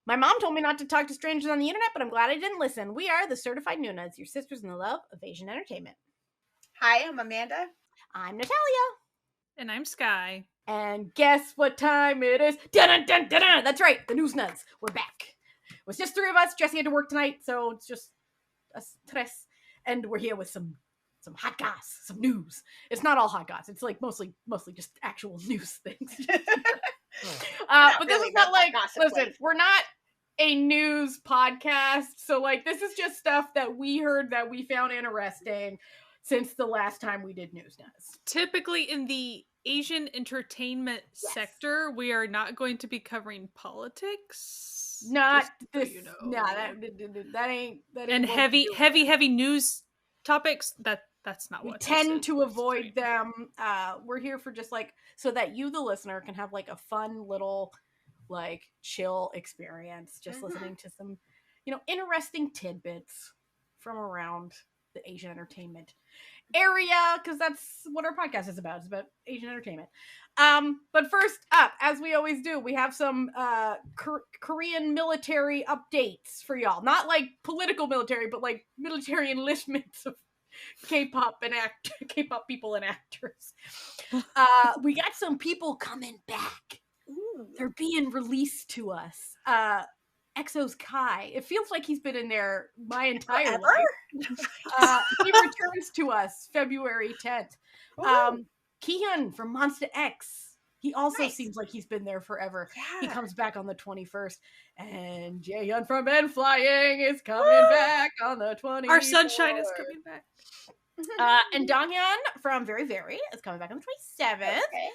My mom told me not to talk to strangers on the internet, but I'm glad I didn't listen. We are the Certified Noonas, your sisters in the love of Asian entertainment. Hi, I'm Amanda. I'm Natalia. And I'm Sky. And guess what time it is? Dun-dun-dun-dun-dun! That's right, the Newsnas. We're back. It was just three of us. Jessie had to work tonight, so it's just us tres. And we're here with some hot goss, some news. It's not all hot goss. It's like mostly just actual news things. But this is not like, listen, we're not a news podcast, so like this is just stuff that we heard that we found interesting since the last time we did Newsnas. Typically in the Asian entertainment sector, we are not going to be covering politics. Not this. So you know. No, that ain't. And heavy news topics. That's not we what tend to avoid them. We're here for just like so that you, the listener, can have like a fun little, like chill experience, just listening to some, interesting tidbits from around the Asian entertainment area, because that's what our podcast is about. It's about Asian entertainment. But first up, as we always do, we have some Korean military updates for y'all. Not like political military, but like military enlistments of K-pop people and actors. We got some people coming back. Ooh. They're being released to us. EXO's Kai. It feels like he's been in there my entire life. He returns to us February 10th. Kihyun from Monsta X. He also seems like he's been there forever. Yeah. He comes back on the 21st. And Jaehyun from Men Flying is coming back on the 24th. Our sunshine is coming back. And Donghyun from Very Very is coming back on the 27th. Okay.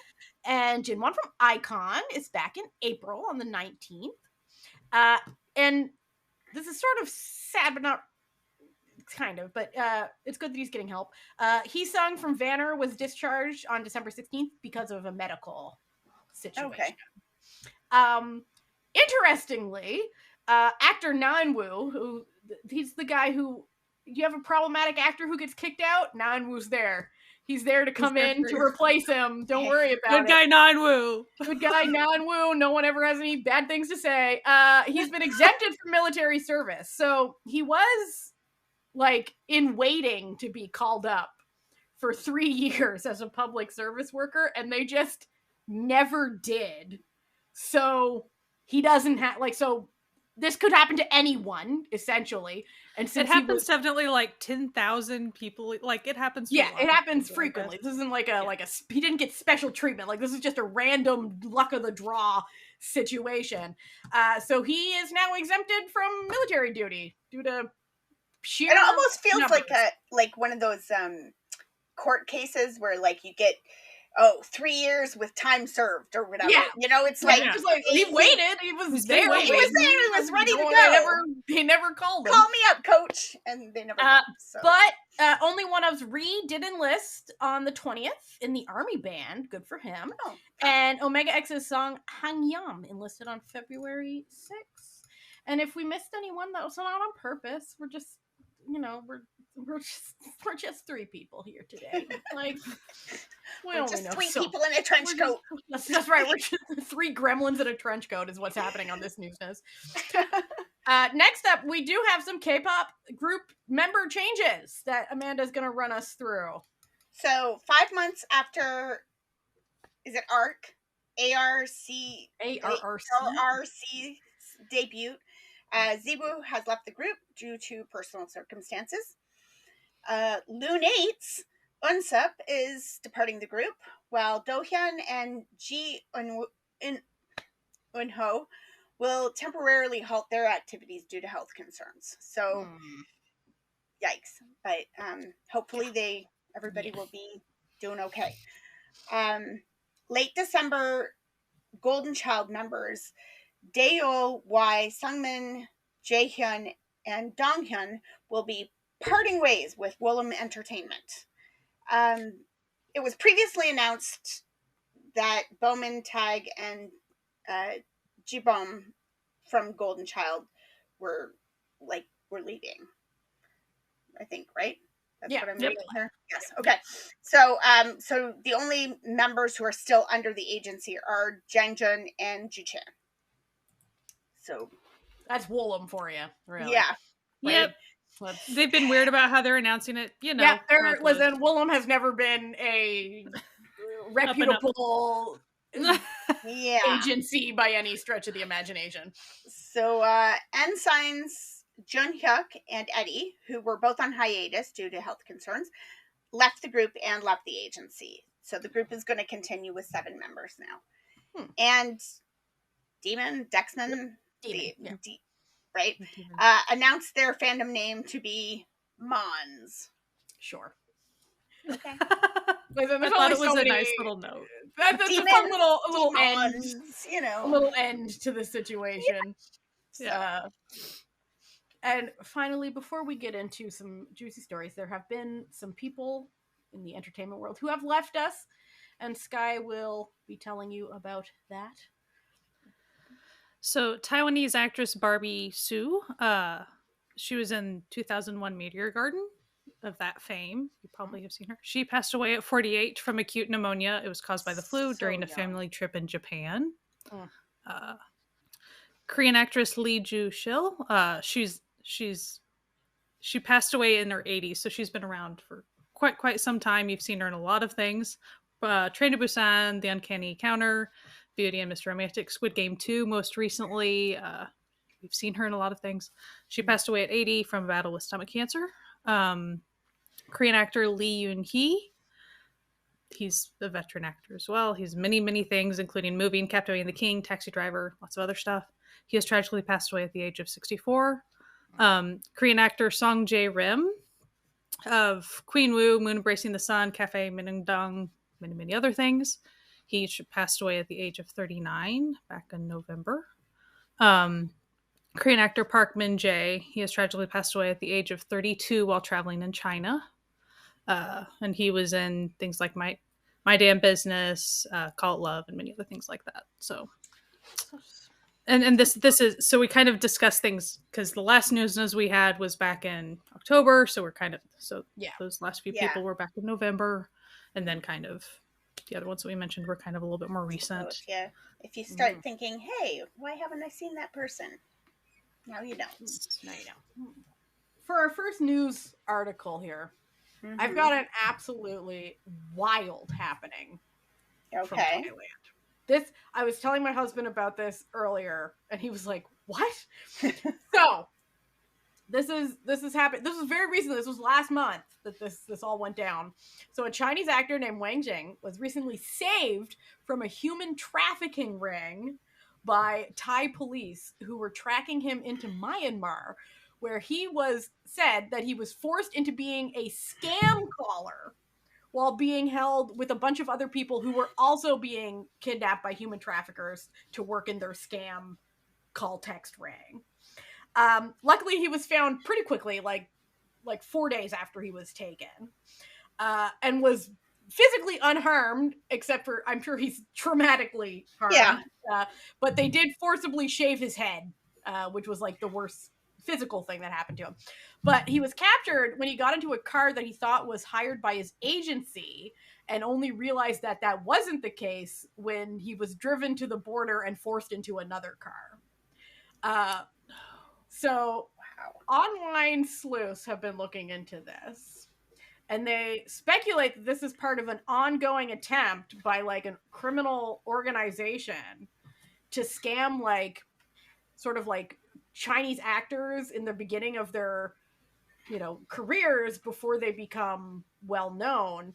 And Jinwon from Icon is back in April on the 19th. And this is sort of sad, but not kind of, but it's good that he's getting help. Hee-sung from Vanner was discharged on December 16th because of a medical situation. Okay. Interestingly, actor Nanwoo, who he's the guy who, you have a problematic actor who gets kicked out, Nanwoo's there. He's there to come in to replace him. Don't worry about it. Good guy Nanwoo. Good guy Nanwoo. No one ever has any bad things to say. He's been exempted from military service. So he was like in waiting to be called up for 3 years as a public service worker, and they just never did. So he doesn't have so this could happen to anyone, essentially. And since it happens definitely like 10,000 people, like it happens. Yeah, it happens frequently. This isn't like he didn't get special treatment. Like this is just a random luck of the draw situation. So he is now exempted from military duty due to sheer. It almost feels numbers. like one of those court cases where like you get 3 years with time served or whatever. Yeah. It's like, just like he waited. He was there. He was there. He was ready to go. They never called him. Call me up, coach. And they never did. So. But only one of Ree did enlist on the 20th in the army band. Good for him. Oh. And Omega X's song Hangyam enlisted on February 6th. And if we missed anyone, that was not on purpose. We're just, we're just three people here today. Like we only just know three people in a trench coat. That's right. We're just 3 gremlins in a trench coat is what's happening on this Newsnas. Next up, we do have some K-pop group member changes that Amanda's going to run us through. So 5 months after, is it ARRC's debut, Ziwoo has left the group due to personal circumstances. Lunates Unsup is departing the group, while Dohyun and Ji Eunho will temporarily halt their activities due to health concerns. So, yikes! But hopefully everybody will be doing okay. Late December, Golden Child members Daeyeol, Y, Sungmin, Jaehyun, and Donghyun will be parting ways with Woollim Entertainment. It was previously announced that Bowman, Tag, and Jibom from Golden Child were leaving. I think, right? That's what I'm reading here. Yes. Okay. So, so the only members who are still under the agency are Jangjun and Juchan. So, That's Woolham for you, really. Yeah. Yep. They've been weird about how they're announcing it, Yeah, listen, Woolham has never been a reputable agency by any stretch of the imagination. So ensigns Junhyuk and Eddie, who were both on hiatus due to health concerns, left the group and left the agency. So the group is going to continue with 7 members now. And Dexman, right? Announced their fandom name to be Mons. Sure. Okay. Listen, I thought it was a nice little note. That's a fun little end, you know, a little end to the situation. Yeah. And finally, before we get into some juicy stories, there have been some people in the entertainment world who have left us, and Sky will be telling you about that. So, Taiwanese actress Barbie Hsu, she was in 2001 Meteor Garden. Of that fame, you probably have seen her. She passed away at 48 from acute pneumonia. It was caused by the flu during a family trip in Japan. Korean actress Lee Joo-shil, she passed away in her 80s, so she's been around for quite some time. You've seen her in a lot of things. Train to Busan, The Uncanny Encounter, Beauty and Mr. Romantic, Squid Game 2 most recently. We've seen her in a lot of things. She passed away at 80 from a battle with stomach cancer. Korean actor Lee Yoon-hee, he's a veteran actor as well. He's many things, including Moving, Captivating the King, Taxi Driver, lots of other stuff. He has tragically passed away at the age of 64. Korean actor Song Jae-rim of Queen Wu, Moon Embracing the Sun, Cafe Minungdong, many other things. He passed away at the age of 39 back in November. Korean actor Park Min-jae, he has tragically passed away at the age of 32 while traveling in China. And he was in things like My Damn Business, Call It Love, and many other things like that. So, and this is, so we kind of discussed things because the last Newsnas we had was back in October. So we're kind of, those last few people were back in November, and then kind of the other ones that we mentioned were kind of a little bit more recent. So if you start thinking, hey, why haven't I seen that person? Now you know. For our first news article here, I've got an absolutely wild happening from Thailand. I was telling my husband about this earlier, and he was like, "What?" So this is happening. This was very recent. This was last month that this all went down. So a Chinese actor named Wang Jing was recently saved from a human trafficking ring by Thai police who were tracking him into Myanmar, where he said that he was forced into being a scam caller while being held with a bunch of other people who were also being kidnapped by human traffickers to work in their scam call text ring. Luckily, he was found pretty quickly, like 4 days after he was taken, and was physically unharmed, except for, I'm sure he's traumatically harmed. Yeah. But they did forcibly shave his head, which was like the worst physical thing that happened to him. But he was captured when he got into a car that he thought was hired by his agency, and only realized that that wasn't the case when he was driven to the border and forced into another car. So online sleuths have been looking into this, and they speculate that this is part of an ongoing attempt by like a criminal organization to scam sort of Chinese actors in the beginning of their, careers before they become well known.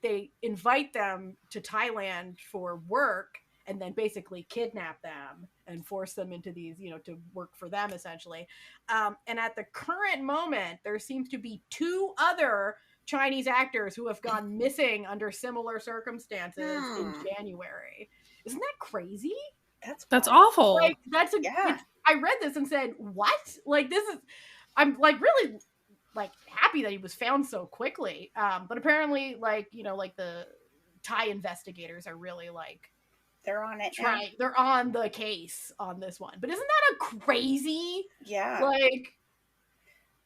They invite them to Thailand for work and then basically kidnap them and force them into these, to work for them essentially. And at the current moment, there seems to be 2 other Chinese actors who have gone missing under similar circumstances in January. Isn't that crazy? That's awful. I read this and said, what? I'm really happy that he was found so quickly. But apparently the Thai investigators are really they're on it. They're on the case on this one. But isn't that a crazy? Yeah.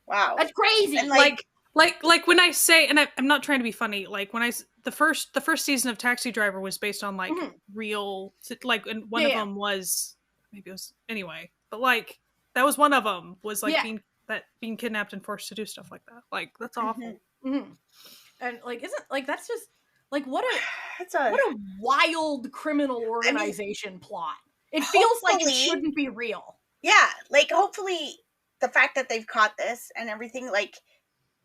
Wow. That's crazy. And like when I say, and I'm not trying to be funny, when the first season of Taxi Driver was based on real, and one of them was, maybe it was, anyway, but like that was one of them. Was like Yeah. being kidnapped and forced to do stuff like that. Like that's awful. Mm-hmm. And like, isn't like that's just like what That's a wild criminal organization plot. It feels like it shouldn't be real. Yeah, like hopefully the fact that they've caught this and everything, like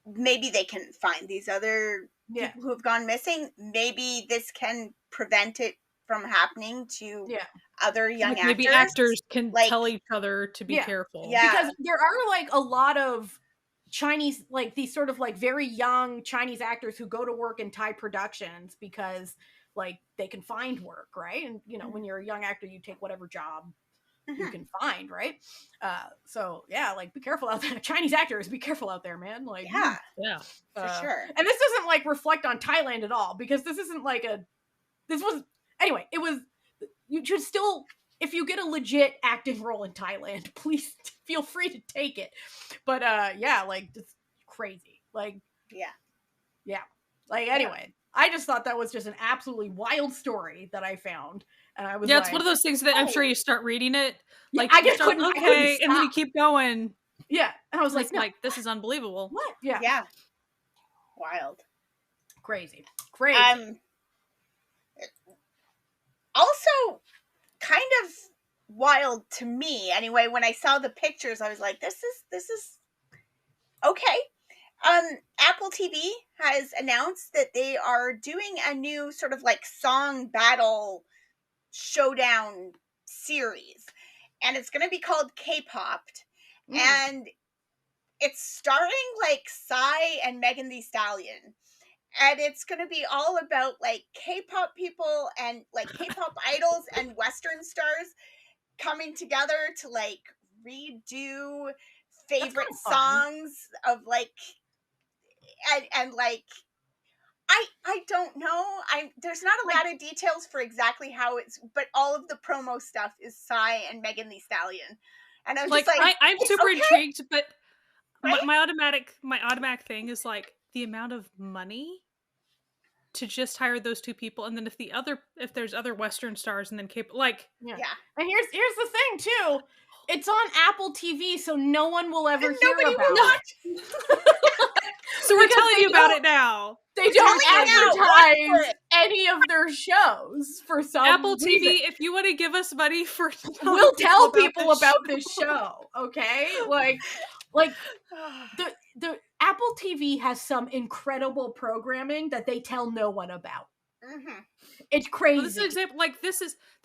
maybe they can find these other people who have gone missing. Maybe this can prevent it from happening to other young actors. Maybe actors can tell each other to be careful. Yeah, because there are like a lot of Chinese, like these sort of like very young Chinese actors who go to work in Thai productions because like they can find work, right? And you know, when you're a young actor, you take whatever job you can find, right? So yeah, like be careful out there. Chinese actors, be careful out there, man. Like for sure. And this doesn't like reflect on Thailand at all, because this isn't like anyway, it was, you should still, if you get a legit acting role in Thailand, please feel free to take it. But yeah, like it's crazy. Like like anyway, I just thought that was just an absolutely wild story that I found. And I was it's one of those things that I'm sure you start reading it, like I just couldn't, and then you keep going. Yeah, and I was like, like this is unbelievable. What? Yeah. Wild. Crazy. Also kind of wild to me anyway. When I saw the pictures, I was like, this is okay. Apple TV has announced that they are doing a new sort of like song battle showdown series, and it's going to be called Kpop, and it's starring like Psy and Megan Thee Stallion, and it's going to be all about like K-pop people and like K-pop idols and Western stars coming together to like redo favorite songs of like and like I don't know. There's not a lot of details for exactly how it's, but all of the promo stuff is Psy and Megan Thee Stallion, and I was like, just like, I'm super intrigued, but my automatic thing is like the amount of money to just hire those two people, and then if there's other Western stars, and then like And here's the thing too. It's on Apple TV, so no one will ever hear about it. So we're telling you about it now. They don't advertise any of their shows for some Apple reason. TV, if you want to give us money for we'll tell people about this show, okay? Like the Apple TV has some incredible programming that they tell no one about. It's crazy. Well, this is an example. Like this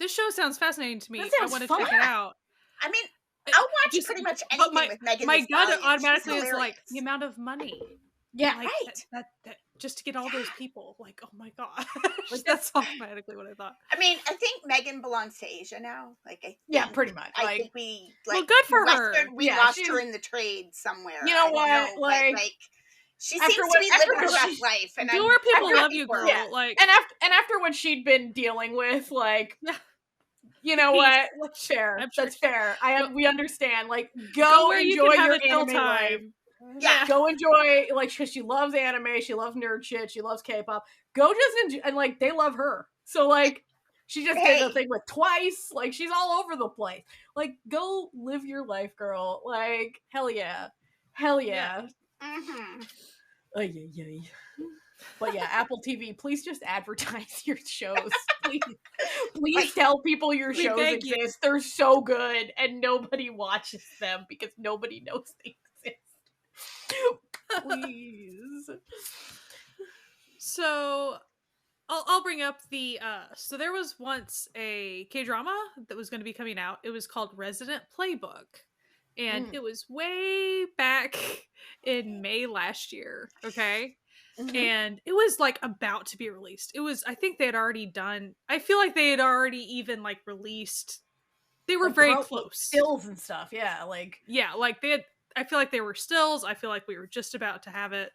show sounds fascinating to me. I want to check it out. I mean, I'll watch pretty much anything with Megan Thee Stallion. My gut automatically is like the amount of money. Yeah, like, that just to get all those people. Like, oh my god, like that's automatically what I thought. I mean, I think Megan belongs to Asia now. Like, pretty much. I think we well, good for her. We lost her in the trade somewhere. You know what? She seems to be living her best life, and do where people love you, girl. Yeah. Like, and after what she'd been dealing with, like. You know what? Fair. That's fair. We understand. Like, go enjoy your anime life. Yeah. Go enjoy, like, because she loves anime, she loves nerd shit, she loves K-pop. Go just enjoy, and like, they love her. So like, she just did the thing with Twice. Like, she's all over the place. Like, go live your life, girl. Like, hell yeah. But yeah, Apple TV, please just advertise your shows. Please tell people your shows exist. They're so good, and nobody watches them because nobody knows they exist. Please. So I'll bring up the so there was once a K-drama that was going to be coming out. It was called Resident Playbook, and it was way back in May last year. Okay. And it was like about to be released. It was, I think they had already done, I feel like they had already even like released, they were very close. Stills and stuff, yeah. Like they had, I feel like they were stills. I feel like we were just about to have it.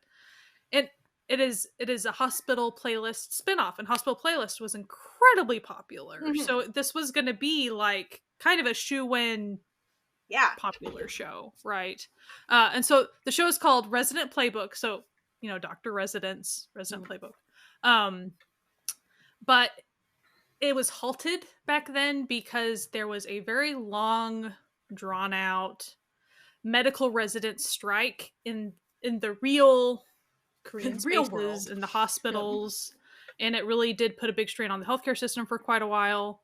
And it is a Hospital Playlist spinoff, and Hospital Playlist was incredibly popular. So this was going to be like kind of a shoe-in popular show, right? And so the show is called Resident Playbook. So you know, Dr. Resident Playbook. But it was halted back then because there was a very long drawn out medical resident strike in the real Korean Real spaces, world. in the hospitals. And it really did put a big strain on the healthcare system for quite a while.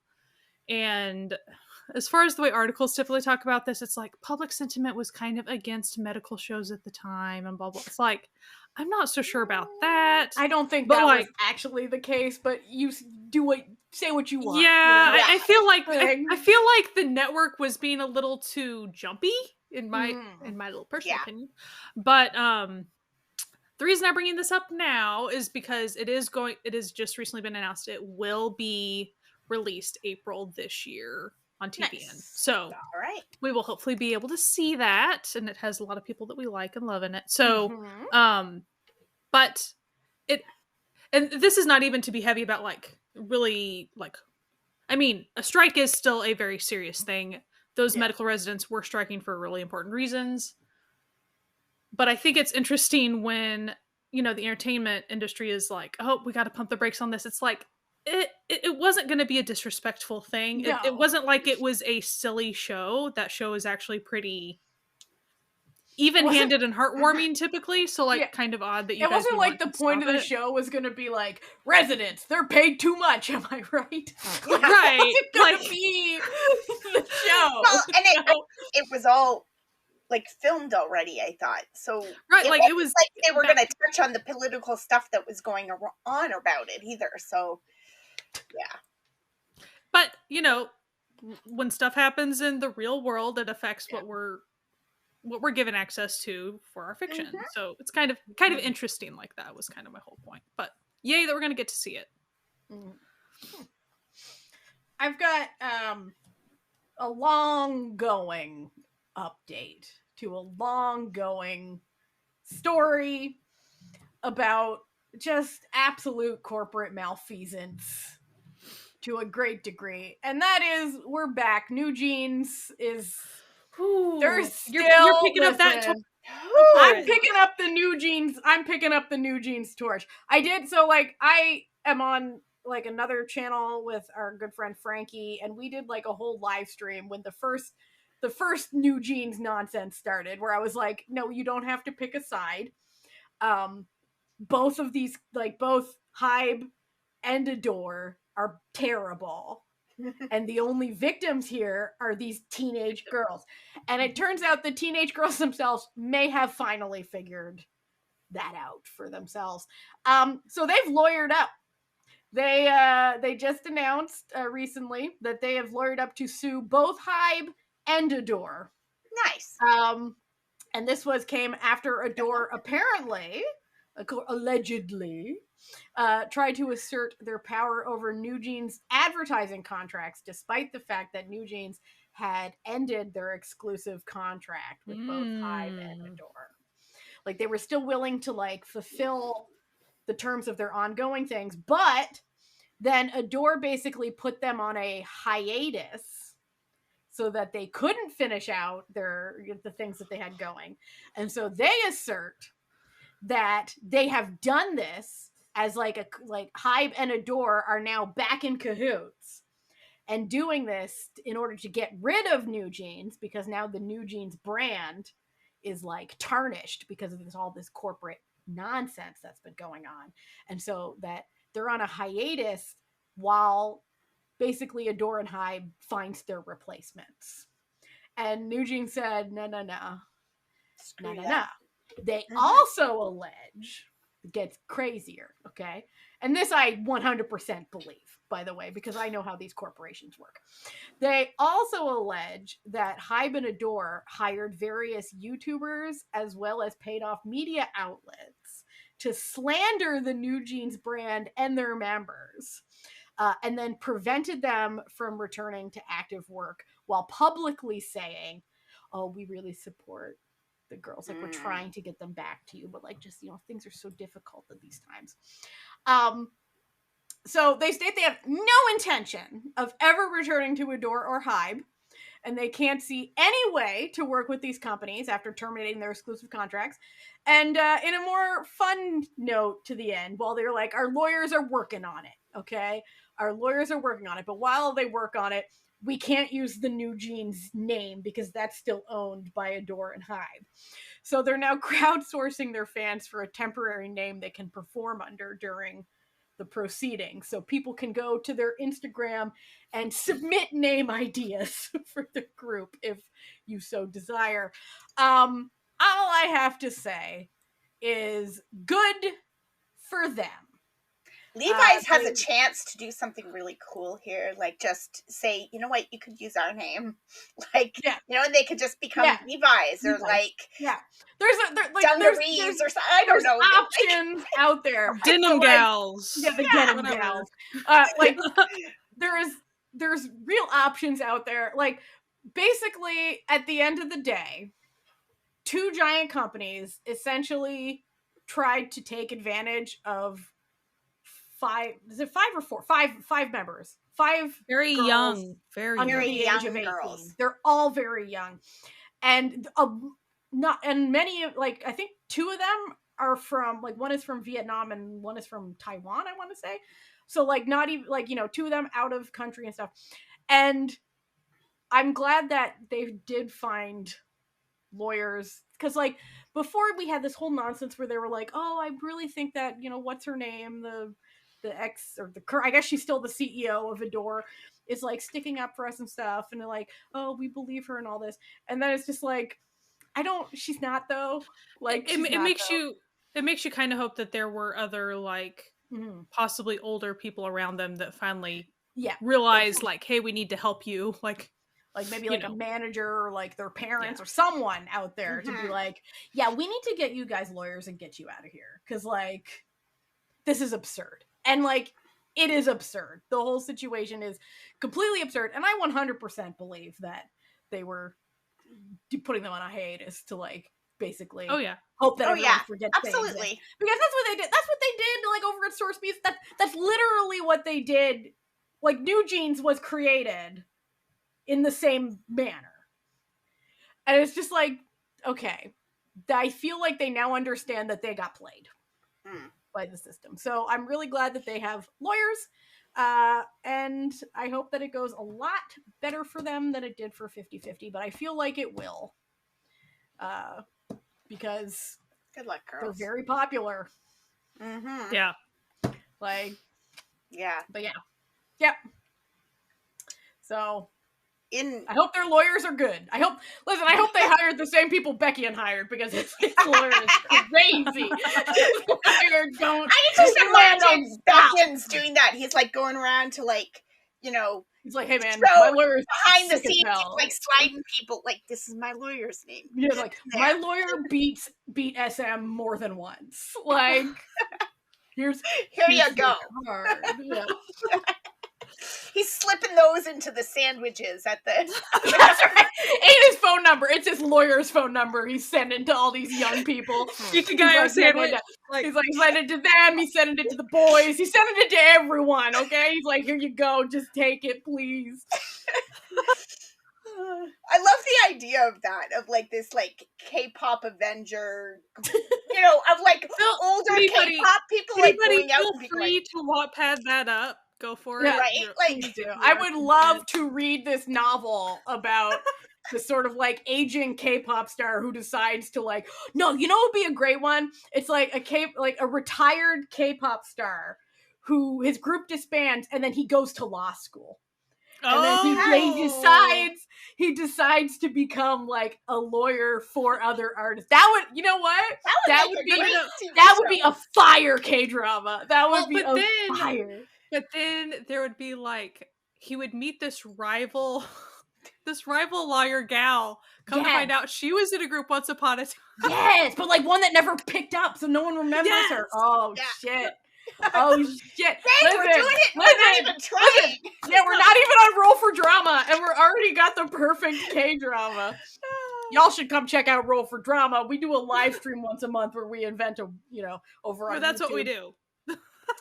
And as far as the way articles typically talk about this, it's like public sentiment was kind of against medical shows at the time and blah, blah. It's like, I'm not so sure about that. I don't think but that like, was actually the case, but you say what you want. Yeah, you know? I feel like I feel like the network was being a little too jumpy in my little personal opinion. But the reason I'm bringing this up now is because it is just recently been announced it will be released April this year on TVN. Nice. So All right. we will hopefully be able to see that, and it has a lot of people that we like and love in it. So but it, and this is not even to be heavy about like really like, I mean, a strike is still a very serious thing. Those medical residents were striking for really important reasons. But I think it's interesting when, you know, the entertainment industry is like, oh, we got to pump the brakes on this. It's like, it wasn't going to be a disrespectful thing. No. It wasn't like it was a silly show. That show is actually pretty even-handed and heartwarming typically. So like kind of odd that you guys it wasn't like the point of the it. show was going to be like, residents, they're paid too much. Am I right? Right. It wasn't going to be the show. Well, and it was all like filmed already, I thought. So like it was like they were going to touch on the political stuff that was going on about it either. So yeah. But, you know, when stuff happens in the real world, it affects what we're given access to for our fiction. So it's kind of interesting. Like that was kind of my whole point. But yay that we're going to get to see it. I've got a long-going update to a long-going story about just absolute corporate malfeasance to a great degree. And that is, we're back. NewJeans is... They're still you're picking up that I'm picking up the NewJeans. I'm picking up the NewJeans torch. I did so like I am on like another channel with our good friend Frankie, and we did like a whole live stream when the first NewJeans nonsense started, where I was like, no, you don't have to pick a side. Both of these, like both Hybe and Adore, are terrible. And the only victims here are these teenage girls. And it turns out the teenage girls themselves may have finally figured that out for themselves. So they've lawyered up. They just announced recently that they have lawyered up to sue both Hybe and Adore. Nice. And this came after Adore apparently, allegedly, tried to assert their power over NewJeans' advertising contracts, despite the fact that NewJeans had ended their exclusive contract with both Hybe and Adore. Like, they were still willing to, like, fulfill the terms of their ongoing things, but then Adore basically put them on a hiatus so that they couldn't finish out the things that they had going. And so they assert that they have done this as like Hybe and Adore are now back in cahoots and doing this in order to get rid of NewJeans, because now the NewJeans brand is like tarnished because of all this corporate nonsense that's been going on. And so that they're on a hiatus while basically Adore and Hybe finds their replacements. And NewJeans said, no. They also allege, it gets crazier, okay? And this I 100% believe, by the way, because I know how these corporations work. They also allege that Hybe and Adore hired various YouTubers as well as paid off media outlets to slander the NewJeans brand and their members, and then prevented them from returning to active work while publicly saying, oh, we really support the girls, like we're trying to get them back to you, but like just, you know, things are so difficult at these times. So they state they have no intention of ever returning to Adore or Hybe, and they can't see any way to work with these companies after terminating their exclusive contracts. And in a more fun note to the end, while they're like, our lawyers are working on it, okay? Our lawyers are working on it, but while they work on it, we can't use the New Jeans name because that's still owned by Adore and Hive. So they're now crowdsourcing their fans for a temporary name they can perform under during the proceedings. So people can go to their Instagram and submit name ideas for the group if you so desire. All I have to say is good for them. Levi's has a chance to do something really cool here, like just say, you know what, you could use our name, like, you know, and they could just become Levi's or like, there's dungarees or something. I don't know. Options out there. Denim gals. Yeah, the denim gals. Like there's real options out there. Like basically, at the end of the day, two giant companies essentially tried to take advantage of five members, very young, very under the age of 18. Girls. They're all very young, and many, like I think two of them are from, like, one is from Vietnam and one is from Taiwan, I want to say. So like not even like, you know, two of them out of country and stuff. And I'm glad that they did find lawyers, because like before we had this whole nonsense where they were like, oh, I really think that, you know, what's her name, the ex, or I guess she's still the CEO of Adore, is like sticking up for us and stuff, and they're like, oh, we believe her and all this, and then it's just like, she's not though. Like it makes you kind of hope that there were other like possibly older people around them that finally realized like, hey, we need to help you, like maybe like a manager or like their parents or someone out there to be like, yeah, we need to get you guys lawyers and get you out of here, because like this is absurd. And like it is absurd. The whole situation is completely absurd, and I 100% believe that they were putting them on a hiatus to like basically hope that everyone forgets absolutely things. Because that's what they did. That's what they did like over at Source Beef. That's literally what they did. Like New Jeans was created in the same manner. And it's just like, okay, I feel like they now understand that they got played by the system. So I'm really glad that they have lawyers. And I hope that it goes a lot better for them than it did for 50/50, but I feel like it will. Because good luck, girls. They're very popular. Yeah. Like, yeah. But yeah. Yep. So I hope their lawyers are good. I hope they hired the same people Becky and hired, because his lawyer is crazy. I can just imagine Becky's doing that. He's like going around to like, you know, he's like, hey man, my lawyer's behind the scenes, like sliding people, like, this is my lawyer's name. Yeah, like my lawyer beat SM more than once. Like here you go. Yeah. He's slipping those into the sandwiches at the. That's right. Ain't his phone number. It's his lawyer's phone number. He's sending to all these young people. He's a sandwich. He's like sending it to them. He's sending it to the boys. He's sending it to everyone. Okay. He's like, here you go. Just take it, please. I love the idea of that, of like this like K-pop Avenger, you know, of like older K-pop people like going out and being free to Wattpad that up. Go for it. Right? Like, I would love to read this novel about the sort of like aging K-pop star who decides to like, no, you know what would be a great one? It's like a retired K-pop star who his group disbands and then he goes to law school. And then he decides to become like a lawyer for other artists. That would, you know what? That would be a fire K-drama. That would be fire. But then there would be like, he would meet this rival lawyer gal. Come to find out she was in a group once upon a time. Yes, but like one that never picked up, so no one remembers her. Oh shit. Oh shit. We're doing it. We're not even trying. Yeah, we're not even on Roll for Drama, and we're already got the perfect K-drama. Y'all should come check out Roll for Drama. We do a live stream once a month where we invent over on that's YouTube. What we do.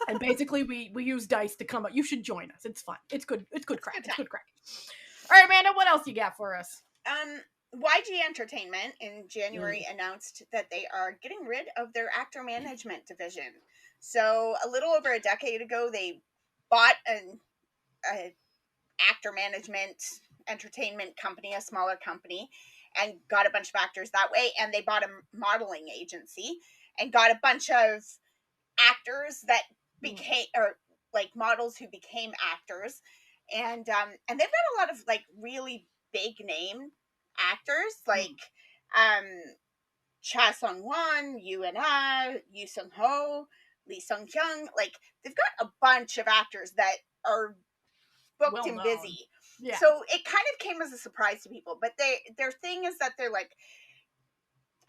And basically we use dice to come up. You should join us. It's fun. It's good. It's good crack. It's good crack. All right, Amanda, what else you got for us? YG Entertainment in January announced that they are getting rid of their actor management division. So a little over a decade ago, they bought a actor management entertainment company, a smaller company, and got a bunch of actors that way. And they bought a modeling agency and got a bunch of actors that became, or like models who became actors. And they've got a lot of like really big name actors, like Cha Sung-won, Yu Sung-ho, Lee Sung-hyung. Like, they've got a bunch of actors that are booked and busy. Yeah. So it kind of came as a surprise to people. But their thing is that they're like,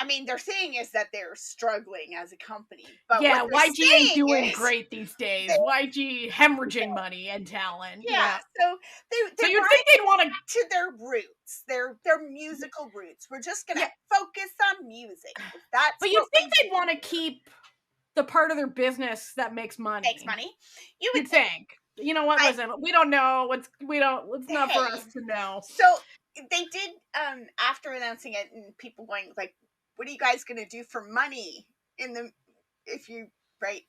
I mean, their thing is that they're struggling as a company. But yeah, YG ain't doing great these days. YG hemorrhaging money and talent. Yeah. So so you'd think they'd want to their roots, their musical roots. We're just gonna focus on music. That's but you'd think they'd want to keep the part of their business that makes money. You would think. You know what? Listen, we don't know. It's not for us to know. So they did after announcing it, and people going like, what are you guys going to do for money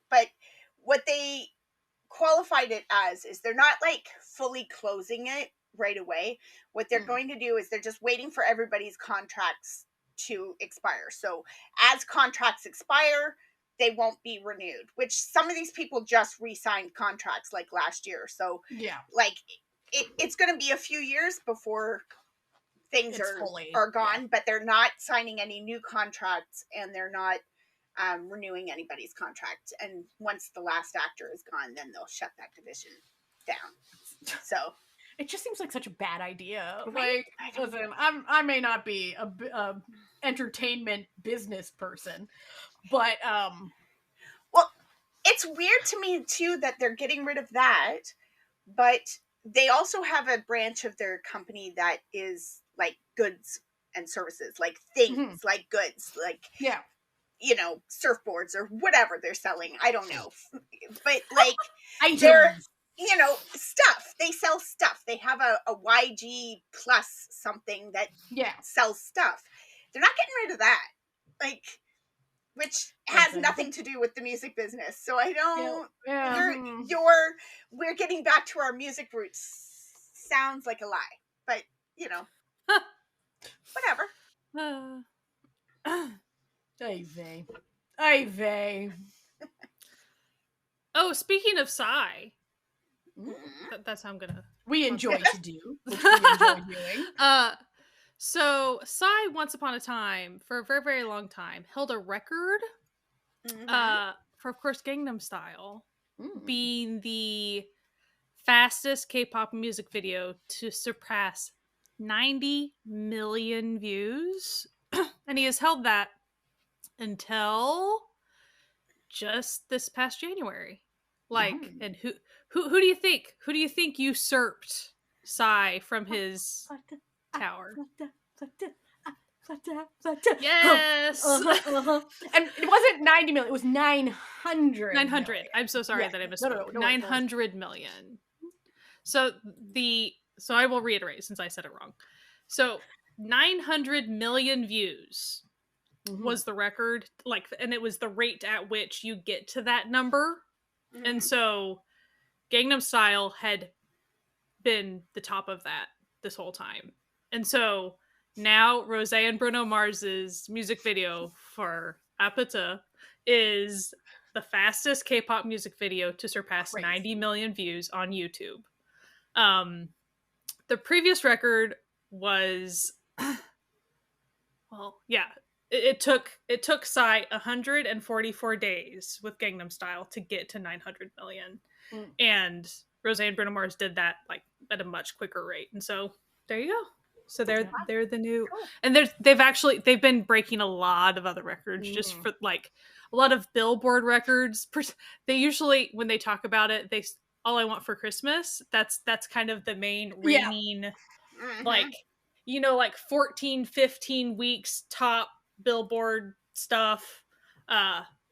but what they qualified it as is they're not like fully closing it right away. What they're going to do is they're just waiting for everybody's contracts to expire. So as contracts expire, they won't be renewed, which some of these people just re-signed contracts like last year. So like it's going to be a few years before things are gone, but they're not signing any new contracts, and they're not renewing anybody's contract. And once the last actor is gone, then they'll shut that division down. So it just seems like such a bad idea. Right? Like, listen, I may not be a entertainment business person, but well, it's weird to me too that they're getting rid of that, but they also have a branch of their company that is like goods and services, like things, like goods, like you know, surfboards or whatever they're selling. I don't know, but like they're, you know, stuff. They sell stuff. They have a YG plus something that sells stuff. They're not getting rid of that, like, which has nothing to do with the music business. So I don't. We're getting back to our music roots. Sounds like a lie, but you know, whatever. Ivy. Oh, speaking of Psy, that's how I'm gonna. We enjoy to do. Which we enjoy doing. So Psy, once upon a time, for a very, very long time, held a record for, of course, Gangnam Style being the fastest K-pop music video to surpass 90 million views. And he has held that until just this past January. Like, and who do you think? Who do you think usurped Psy from his tower? Yes! And it wasn't 90 million, it was 900. 900. Million. I'm so sorry that I misspoke. No, 900 million. So I will reiterate since I said it wrong. So 900 million views was the record, like, and it was the rate at which you get to that number. And so Gangnam Style had been the top of that this whole time. And so now Rosé and Bruno Mars's music video for APT is the fastest K-pop music video to surpass 90 million views on YouTube. The previous record was it took Psy 144 days with Gangnam Style to get to 900 million. And Rosé and Bruno Mars did that like at a much quicker rate. And so there you go. So they're the new, and they've been breaking a lot of other records just for like a lot of Billboard records. They usually, when they talk about it, All I Want for Christmas, that's kind of the main reigning, like, you know, like 14, 15 weeks top Billboard stuff.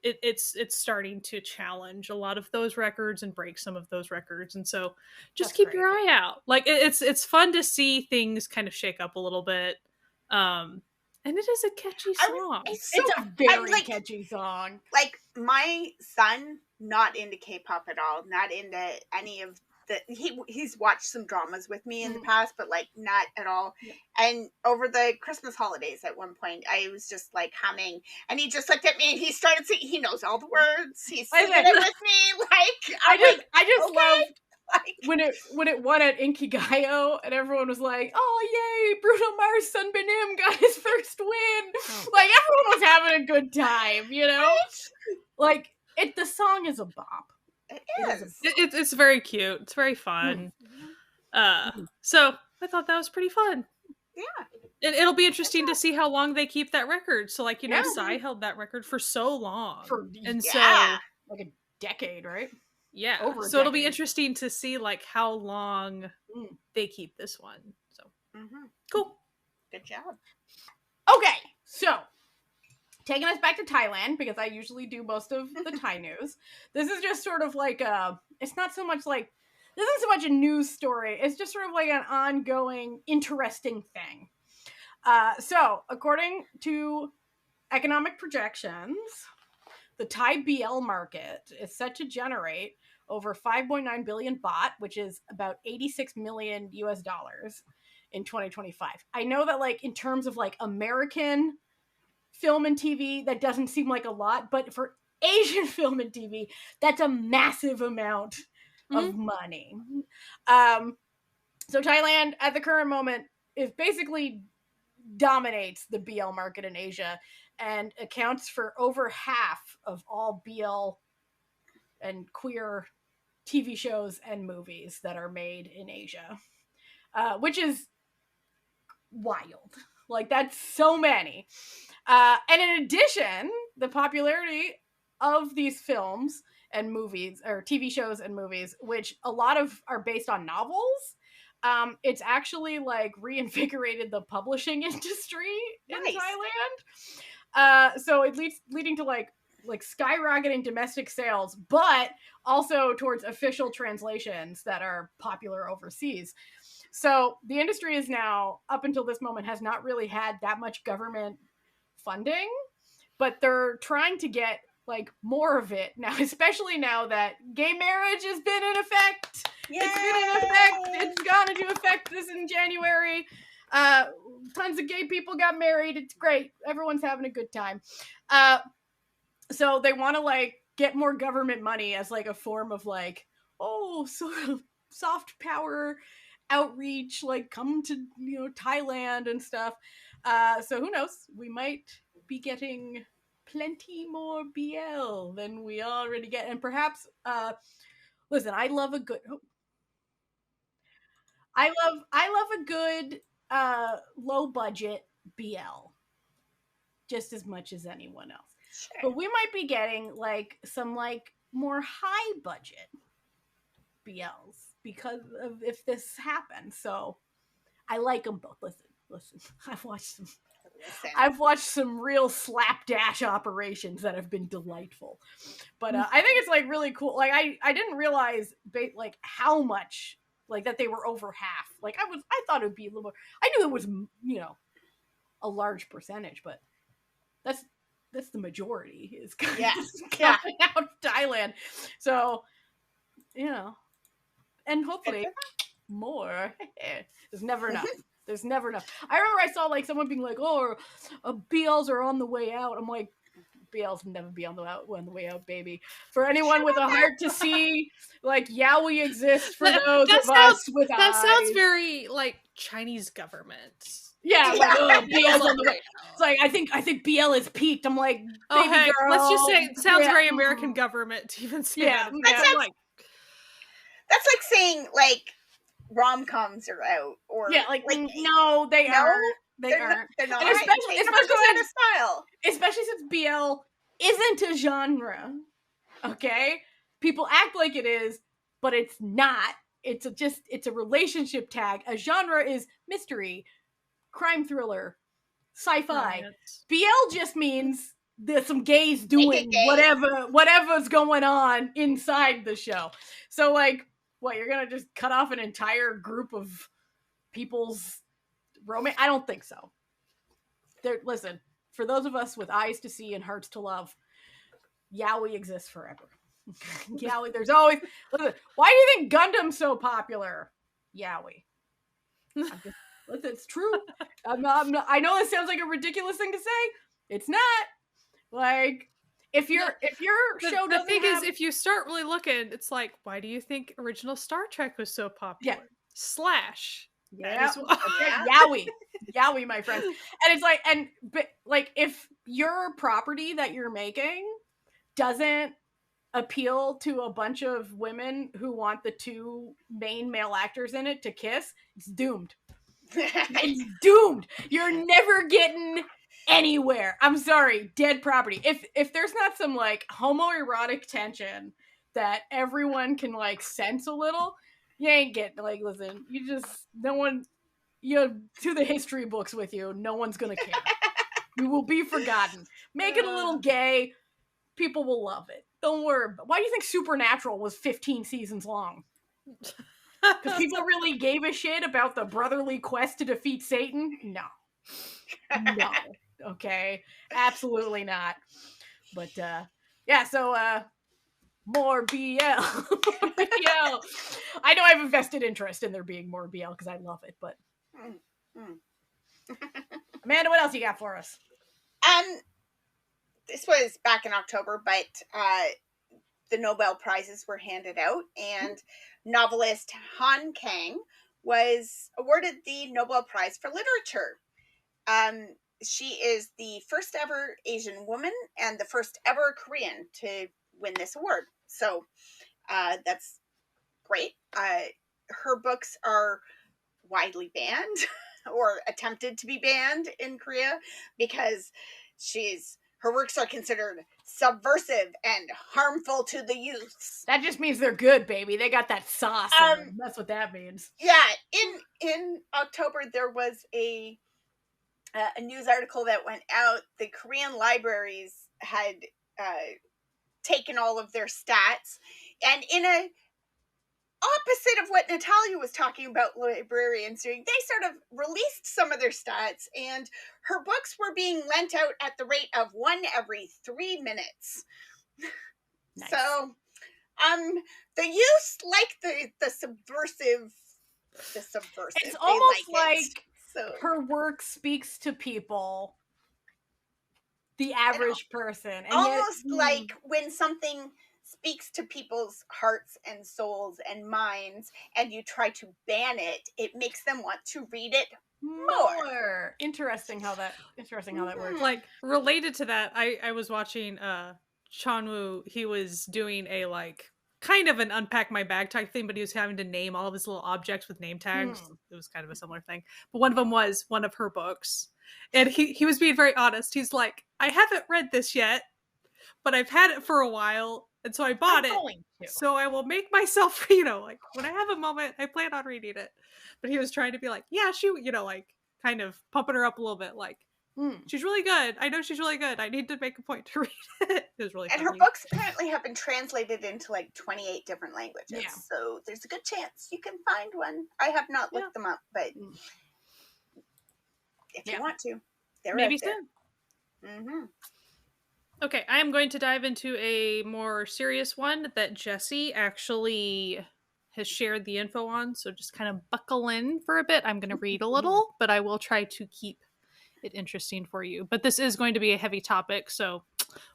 It's starting to challenge a lot of those records and break some of those records, and so just keep your eye out. Like it's fun to see things kind of shake up a little bit, and it is a catchy song. It's a very catchy song. Like, my son, not into K-pop at all, not into any of that he's watched some dramas with me in the Mhm. past, but like not at all. Yeah. And over the Christmas holidays, at one point, I was just like humming, and he just looked at me and he started singing. He knows all the words. He's I singing think- it with me. Like I just okay. loved like when it won at Inkigayo and everyone was like, "Oh yay, Bruno Mars Sun Benim got his first win!" Like everyone was having a good time, you know. Like the song is a bop. it It is is. It's very cute. It's very fun. So I thought that was pretty fun. Yeah. It'll be interesting to see how long they keep that record. So, like, Yeah. Psy held that record for so long. And so, like a decade, right? yeah. Over a So it'll be decade. interesting to see, like, how long they keep this one. So, cool. Good job. Okay, so taking us back to Thailand, because I usually do most of the Thai news. This is just sort of like it's not so much like, this isn't so much a news story. It's just sort of like an ongoing, interesting thing. So, according to economic projections, the ThaiBL market is set to generate over 5.9 billion baht, which is about 86 million US dollars in 2025. I know that, like, in terms of like American film and TV, that doesn't seem like a lot, but for Asian film and TV, that's a massive amount of money. So Thailand at the current moment is basically dominates the BL market in Asia and accounts for over half of all BL and queer TV shows and movies that are made in Asia, which is wild. Like, that's so many. And in addition, the popularity of these films and movies, or TV shows and movies, which a lot of are based on novels, it's actually like reinvigorated the publishing industry in Thailand. So it leading to like skyrocketing domestic sales, but also towards official translations that are popular overseas. So the industry is now, up until this moment, has not really had that much government funding, but they're trying to get like more of it now, especially now that gay marriage has been in effect. Yay! It's been in effect. It's gone into effect this in January. Tons of gay people got married. It's great. Everyone's having a good time. So they want to like get more government money as like a form of like, sort of soft power outreach, like come to, Thailand and stuff. So who knows? We might be getting plenty more BL than we already get, and perhaps listen, I love a good low budget BL just as much as anyone else. Sure. But we might be getting like some like more high budget BLs because of if this happens. So I like them both. Listen, I've watched some real slapdash operations that have been delightful. But I think it's like really cool. Like I didn't realize like how much like that they were over half. Like I thought it would be a little more. I knew it was, a large percentage, but that's the majority is coming out of Thailand. So, and hopefully more. There's never enough. There's never enough. I remember I saw like someone being like, BLs are on the way out. I'm like, BLs never be on the way out, baby. For anyone with a heart to see, like, yaoi exists for those of us with eyes. That sounds very like Chinese government. Yeah, like, BL's on the way. It's like I think BL is peaked. I'm like, baby girl, let's just say it sounds very American government to even say that. That's like saying like rom-coms are out, or no, they aren't. They're not. They're not. And especially a style. Especially since BL isn't a genre. Okay, people act like it is, but it's not. It's a relationship tag. A genre is mystery, crime thriller, sci-fi. BL just means there's some gays doing whatever's going on inside the show. So like, what, you're gonna just cut off an entire group of people's romance? I don't think so. Listen, for those of us with eyes to see and hearts to love, yaoi exists forever. Yaoi, there's always. Listen, why do you think Gundam's so popular? Yaoi. Listen, it's true. I know this sounds like a ridiculous thing to say. It's not. Like, if your show doesn't the thing have... is, if you start really looking, it's like, why do you think original Star Trek was so popular? Slash. Yeah, Yeah. Yaoi, my friends. And it's like, but like, if your property that you're making doesn't appeal to a bunch of women who want the two main male actors in it to kiss, it's doomed. It's doomed. You're never getting anywhere. I'm sorry, dead property. If there's not some like homoerotic tension that everyone can like sense a little, you ain't getting, like, listen, you just, no one, you to the history books with you, no one's gonna care. You will be forgotten. Make it a little gay, people will love it. Don't worry. Why do you think Supernatural was 15 seasons long? Because people really gave a shit about the brotherly quest to defeat Satan? No. Okay. Absolutely not. But yeah, so more BL. BL. I know I have a vested interest in there being more BL because I love it, but Amanda, what else you got for us? This was back in October, but the Nobel Prizes were handed out, and novelist Han Kang was awarded the Nobel Prize for Literature. She is the first ever Asian woman and the first ever Korean to win this award. So that's great. Her books are widely banned or attempted to be banned in Korea because her works are considered subversive and harmful to the youths. That just means they're good, baby. They got that sauce in them. That's what that means. Yeah, in October there was a news article that went out. The Korean libraries had taken all of their stats, and in a opposite of what Natalia was talking about librarians doing, they sort of released some of their stats, and her books were being lent out at the rate of 1 every 3 minutes. Nice. So the youth like the subversive. It's almost like her work speaks to people, the average person, and almost yet, like when something speaks to people's hearts and souls and minds and you try to ban it, it makes them want to read it more. Interesting how that works. Like, related to that, I was watching Chanwoo. He was doing a like kind of an unpack my bag type thing, but he was having to name all of his little objects with name tags. It was kind of a similar thing, but one of them was one of her books, and he was being very honest. He's like, I haven't read this yet, but I've had it for a while, and so I bought it. So I will make myself, like when I have a moment, I plan on reading it. But he was trying to be like, yeah, she, like kind of pumping her up a little bit, like, she's really good. I know she's really good. I need to make a point to read it. It was really funny. And her books apparently have been translated into like 28 different languages. Yeah. So there's a good chance you can find one. I have not looked them up, but if you want to, they're maybe soon. Mm-hmm. Okay, I am going to dive into a more serious one that Jessie actually has shared the info on. So just kind of buckle in for a bit. I'm going to read a little, but I will try to keep it interesting for you. But this is going to be a heavy topic, so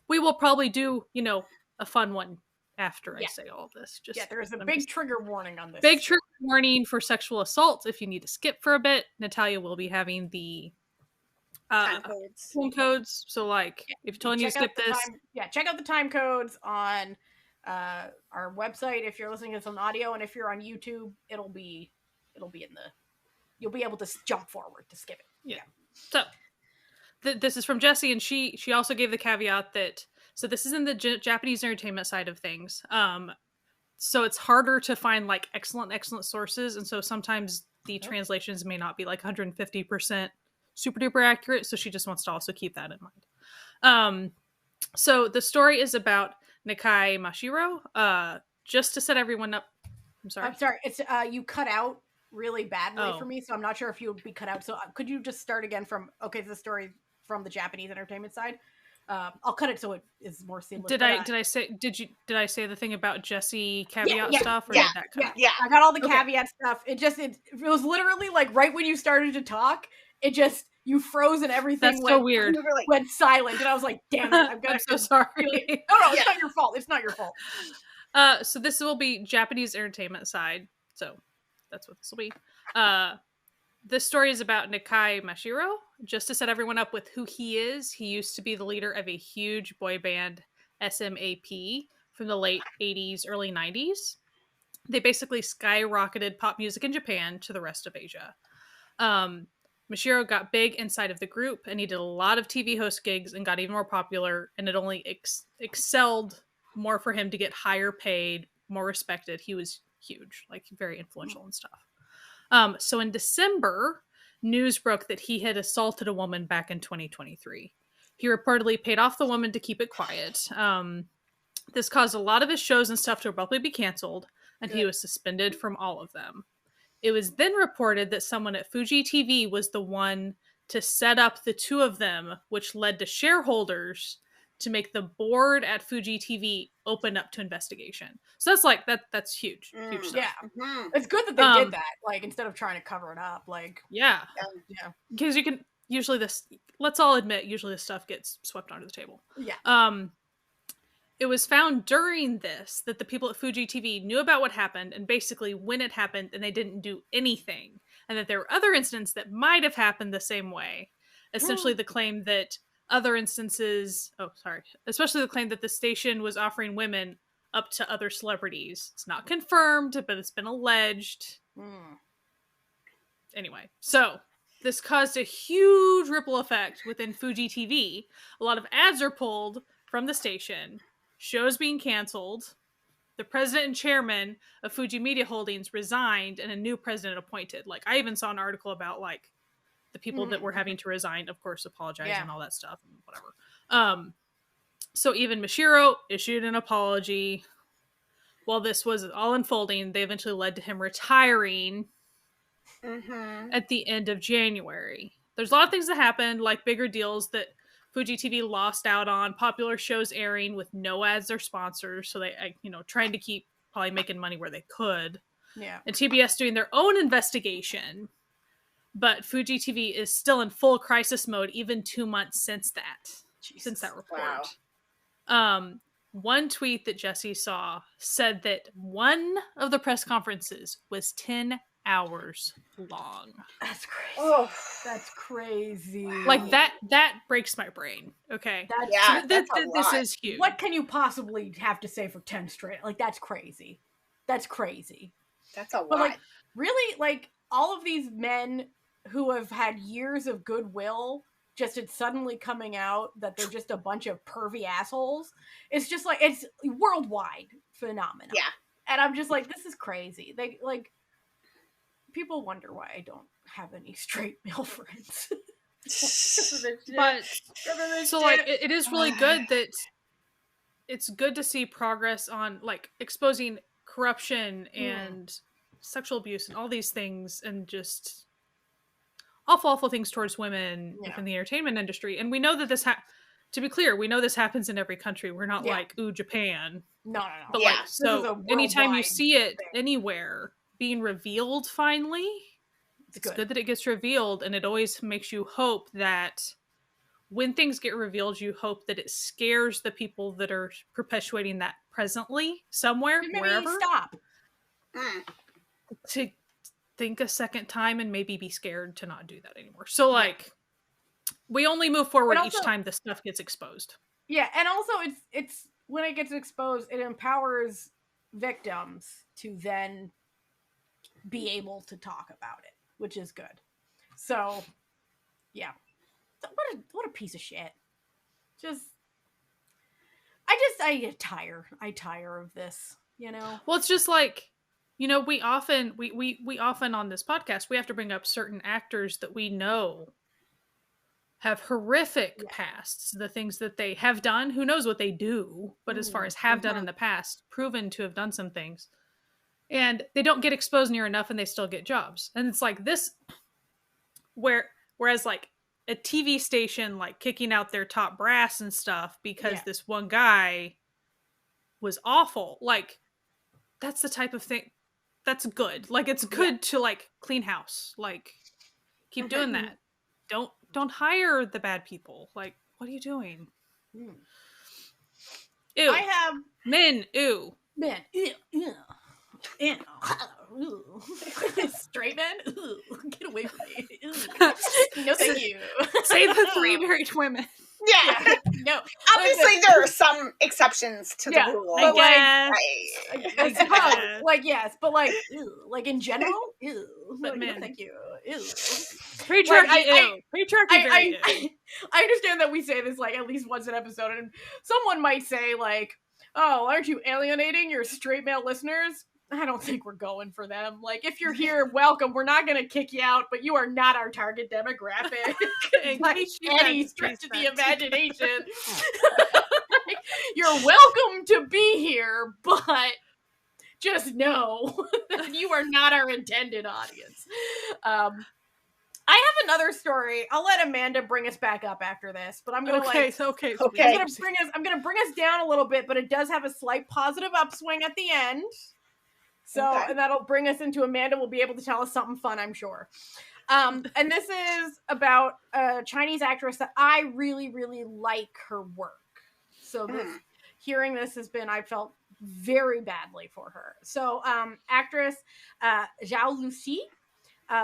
we will probably do, a fun one after I say all this. There's a big trigger warning on this. Big trigger warning for sexual assault. If you need to skip for a bit, Natalia will be having the time codes. So, like, if you're telling you to skip this, check out the time codes on our website if you're listening to this on audio, and if you're on YouTube, it'll be in the. You'll be able to jump forward to skip it. Yeah. So, this is from Jessie, and she also gave the caveat that, so this is in the Japanese entertainment side of things. So it's harder to find like excellent sources, and so sometimes the translations may not be like 150% super duper accurate. So she just wants to also keep that in mind. So the story is about Nakai Mashiro. Just to set everyone up. I'm sorry. It's you cut out really badly for me, so I'm not sure if you would be cut out. So could you just start again from the story from the Japanese entertainment side? I'll cut it so it is more seamless. Did I say the thing about Jessie caveat stuff, or yeah, did that cut? Yeah. I got all the caveat stuff. It was literally like right when you started to talk, you froze and everything weird. Went silent, and I was like, "Damn it! I'm so sorry." No, it's not your fault. It's not your fault. So this will be Japanese entertainment side. So that's what this will be. This story is about Nakai Mashiro. Just to set everyone up with who he is, he used to be the leader of a huge boy band, SMAP, from the late 80s, early 90s. They basically skyrocketed pop music in Japan to the rest of Asia. Mashiro got big inside of the group, and he did a lot of TV host gigs and got even more popular, and it only excelled more for him to get higher paid, more respected. He was huge, like very influential and stuff. So in December, news broke that he had assaulted a woman back in 2023. He reportedly paid off the woman to keep it quiet. This caused a lot of his shows and stuff to abruptly be canceled, and he was suspended from all of them. It was then reported that someone at Fuji TV was the one to set up the two of them, which led to shareholders to make the board at Fuji TV open up to investigation. So that's like that's huge stuff. Yeah, it's good that they did that. Like instead of trying to cover it up, like because you can usually let's all admit usually this stuff gets swept under the table. Yeah. It was found during this that the people at Fuji TV knew about what happened and basically when it happened, and they didn't do anything, and that there were other incidents that might have happened the same way. Essentially, the claim that other instances, especially the claim that the station was offering women up to other celebrities. It's not confirmed, but it's been alleged. Anyway, so this caused a huge ripple effect within Fuji TV. A lot of ads are pulled from the station, shows being canceled. The president and chairman of Fuji Media Holdings resigned, and a new president appointed. Like, I even saw an article about like the people that were having to resign, of course, apologize and all that stuff and whatever. So even Mashiro issued an apology. While this was all unfolding, they eventually led to him retiring at the end of January. There's a lot of things that happened, like bigger deals that Fuji TV lost out on, popular shows airing with no ads or sponsors, so they, trying to keep probably making money where they could. Yeah. And TBS doing their own investigation. But Fuji TV is still in full crisis mode even 2 months since that report. Wow. One tweet that Jessie saw said that one of the press conferences was 10 hours long. That's crazy. Oh, that's crazy. Like that breaks my brain. Okay. This is huge. What can you possibly have to say for 10 straight? Like, that's crazy. That's crazy. That's a lot. But like, really, like all of these men who have had years of goodwill, just it's suddenly coming out that they're just a bunch of pervy assholes. It's just like, it's worldwide phenomenon. Yeah. And I'm just like, this is crazy. They like, people wonder why I don't have any straight male friends. But so like, it is really good that it's good to see progress on like exposing corruption and sexual abuse and all these things, and just awful things towards women within the entertainment industry. And we know that this to be clear, we know this happens in every country. We're not like, ooh, Japan. No. But like, so anytime you see it anywhere being revealed finally, it's good that it gets revealed, and it always makes you hope that when things get revealed, you hope that it scares the people that are perpetuating that presently somewhere, wherever. Stop. To think a second time and maybe be scared to not do that anymore. So like, we only move forward each time this stuff gets exposed. Yeah, and also it's when it gets exposed, it empowers victims to then be able to talk about it, which is good. So, yeah. What a piece of shit. I tire of this, Well, it's just like, we often on this podcast, we have to bring up certain actors that we know have horrific pasts, the things that they have done. Who knows what they do, but as far as have done in the past, proven to have done some things. And they don't get exposed near enough, and they still get jobs. And it's like this, whereas like a TV station like kicking out their top brass and stuff because Yeah. this one guy was awful. Like, that's the type of thing that's good. Like, it's good to like clean house. Like, keep doing that. Don't hire the bad people. Like, what are you doing? Mm. Ew. I have men. Ew. men. Ew. Ew. Ew. Straight men. Ew. Get away from me. Ew. No, thank you. Say the 3 married women. Yeah. No. Obviously, there are some exceptions to the rule. But I suppose, like, yes, but like, ew, like in general, ew. But like, men. no, thank you. Ew. Patriarchy, Like, ew. Patriarchy, very ew. I understand that we say this like at least once an episode, and someone might say like, "Oh, aren't you alienating your straight male listeners?" I don't think we're going for them. Like, if you're here, welcome. We're not going to kick you out, but you are not our target demographic by any stretch of the imagination. Like, you're welcome to be here, but just know that you are not our intended audience. I have another story. I'll let Amanda bring us back up after this, but I'm gonna I'm gonna bring us down a little bit, but it does have a slight positive upswing at the end. So, and that'll bring us into Amanda will be able to tell us something fun, I'm sure. And this is about a Chinese actress that I really, really like her work. So hearing this I felt very badly for her. So actress Zhao Lusi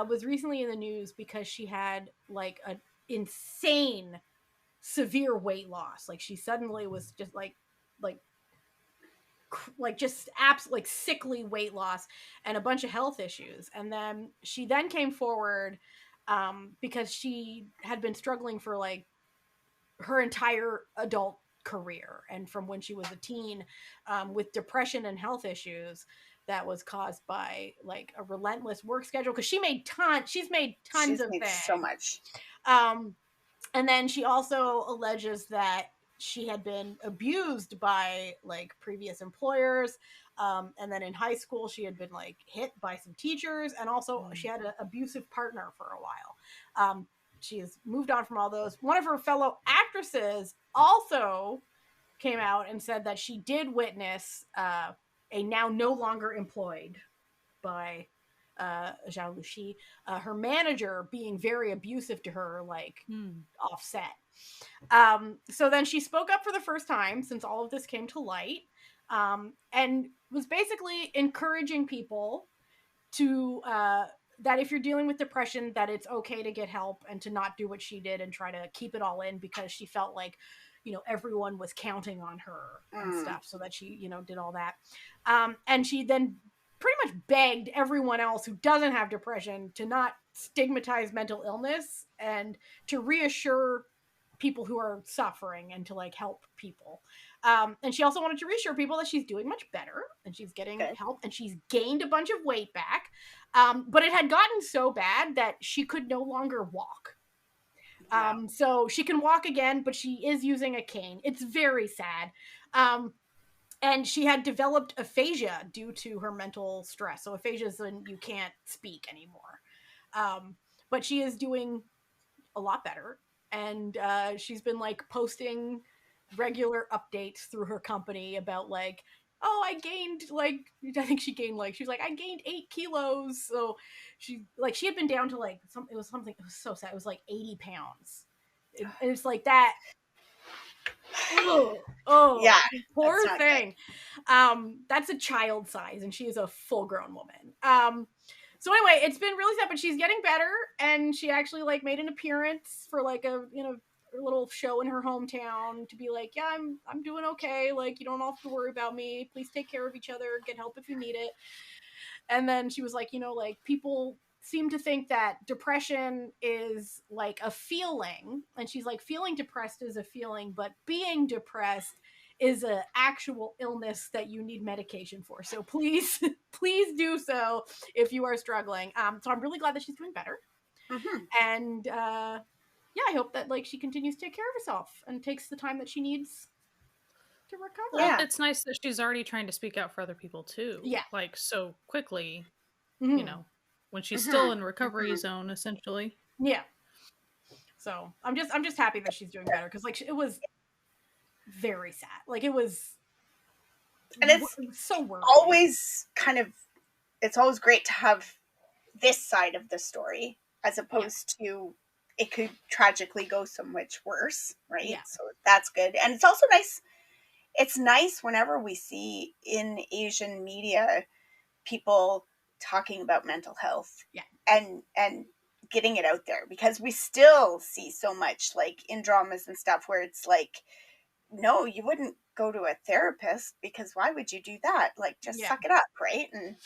was recently in the news because she had like an insane, severe weight loss. Like she suddenly was just like just absolutely sickly weight loss and a bunch of health issues. And then she then came forward because she had been struggling for like her entire adult career and from when she was a teen with depression and health issues that was caused by like a relentless work schedule, because she's made tons of things, so much. And then she also alleges that she had been abused by like previous employers. And then in high school, she had been like hit by some teachers, and also she had an abusive partner for a while. She has moved on from all those. One of her fellow actresses also came out and said that she did witness a now no longer employed by Zhao Lusi, her manager being very abusive to her, like offset. So then she spoke up for the first time since all of this came to light, and was basically encouraging people to that if you're dealing with depression, that it's okay to get help and to not do what she did and try to keep it all in, because she felt like, you know, everyone was counting on her and stuff, so that she, you know, did all that. And she then pretty much begged everyone else who doesn't have depression to not stigmatize mental illness and to reassure people who are suffering and to like help people. And she also wanted to reassure people that she's doing much better and she's getting help and she's gained a bunch of weight back. But it had gotten so bad that she could no longer walk. So she can walk again, but she is using a cane. It's very sad. And she had developed aphasia due to her mental stress. So aphasia is when you can't speak anymore. But she is doing a lot better. And she's been like posting regular updates through her company about like, oh, I gained like, I think she gained like, she's like, I gained 8 kilos. So she had been down to like, it was so sad. It was like 80 pounds. It's like that. Oh yeah, poor thing. That's a child size, and she is a full-grown woman. So anyway, it's been really sad, but she's getting better, and she actually like made an appearance for like a little show in her hometown to be like, yeah, I'm doing okay. Like, you don't have to worry about me. Please take care of each other. Get help if you need it. And then she was like, like people seem to think that depression is like a feeling, and she's like, feeling depressed is a feeling, but being depressed is an actual illness that you need medication for. So please do so if you are struggling. So I'm really glad that she's doing better. And I hope that like she continues to take care of herself and takes the time that she needs to recover. Well, it's nice that she's already trying to speak out for other people too. Yeah, like so quickly. You know, when she's still in recovery zone, essentially. Yeah. So I'm just happy that she's doing better, because like it was very sad. Like it was, and it's so worrying. It's always great to have this side of the story, as opposed to it could tragically go so much worse, right? Yeah. So that's good. And it's also nice. It's nice whenever we see in Asian media people talking about mental health and getting it out there, because we still see so much like in dramas and stuff where it's like, no, you wouldn't go to a therapist, because why would you do that? Like, just suck it up, right? And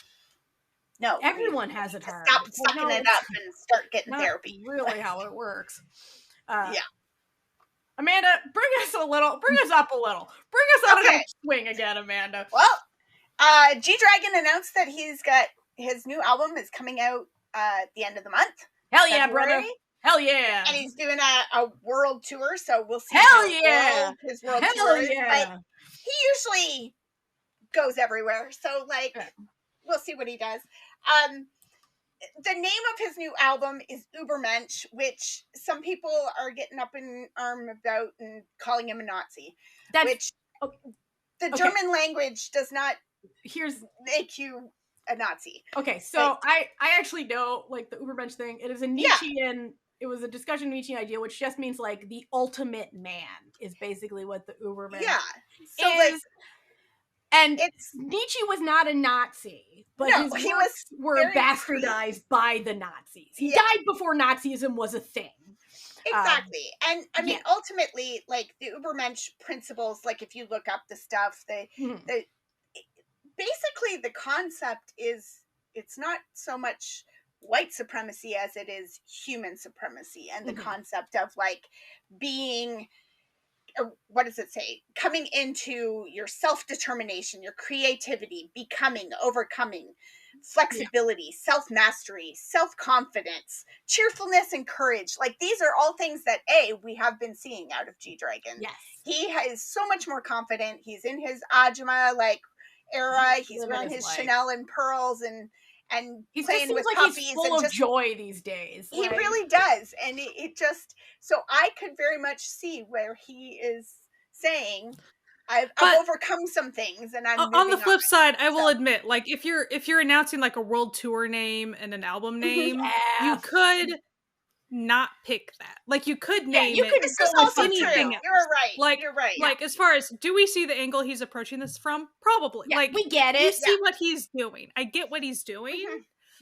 no, everyone has it hard. Stop sucking it up and start getting therapy. Really how it works. Amanda, bring us up a little. Bring us out of the swing again, Amanda. Well, GDragon announced that he's got his new album is coming out at the end of the month. Hell yeah, brother. Hell yeah. And he's doing a world tour, so we'll see his world tour is. But he usually goes everywhere, so like we'll see what he does. The name of his new album is Übermensch, which some people are getting up in arm about and calling him a Nazi. The German language does not make you a Nazi. Okay, so I actually know like the Übermensch thing. It is a Nietzschean. It was a discussion Nietzschean idea, which just means like the ultimate man is basically what the Übermensch is. And Nietzsche was not a Nazi, but his works were bastardized by the Nazis. He died before Nazism was a thing. Exactly. And I mean, ultimately, like the Übermensch principles, like if you look up the stuff, basically the concept is, it's not so much white supremacy as it is human supremacy, and the concept of like being, what does it say? Coming into your self-determination, your creativity, becoming, overcoming, flexibility, self-mastery, self-confidence, cheerfulness, and courage. Like these are all things that we have been seeing out of GDragon. Yes. He is so much more confident. He's in his Ajima era. He's wearing his Chanel and pearls and he's playing with like puppies. He's full of joy these days. He really does. And it just, so I could very much see where he is saying, I've overcome some things, and I'm on the flip side, I will admit, like if you're announcing like a world tour name and an album name, you could not pick that. Like you could name you could it. This is also anything else. You're right. You're right. Like as far as, do we see the angle he's approaching this from? Probably. Yeah, like we get it. You see what he's doing. I get what he's doing,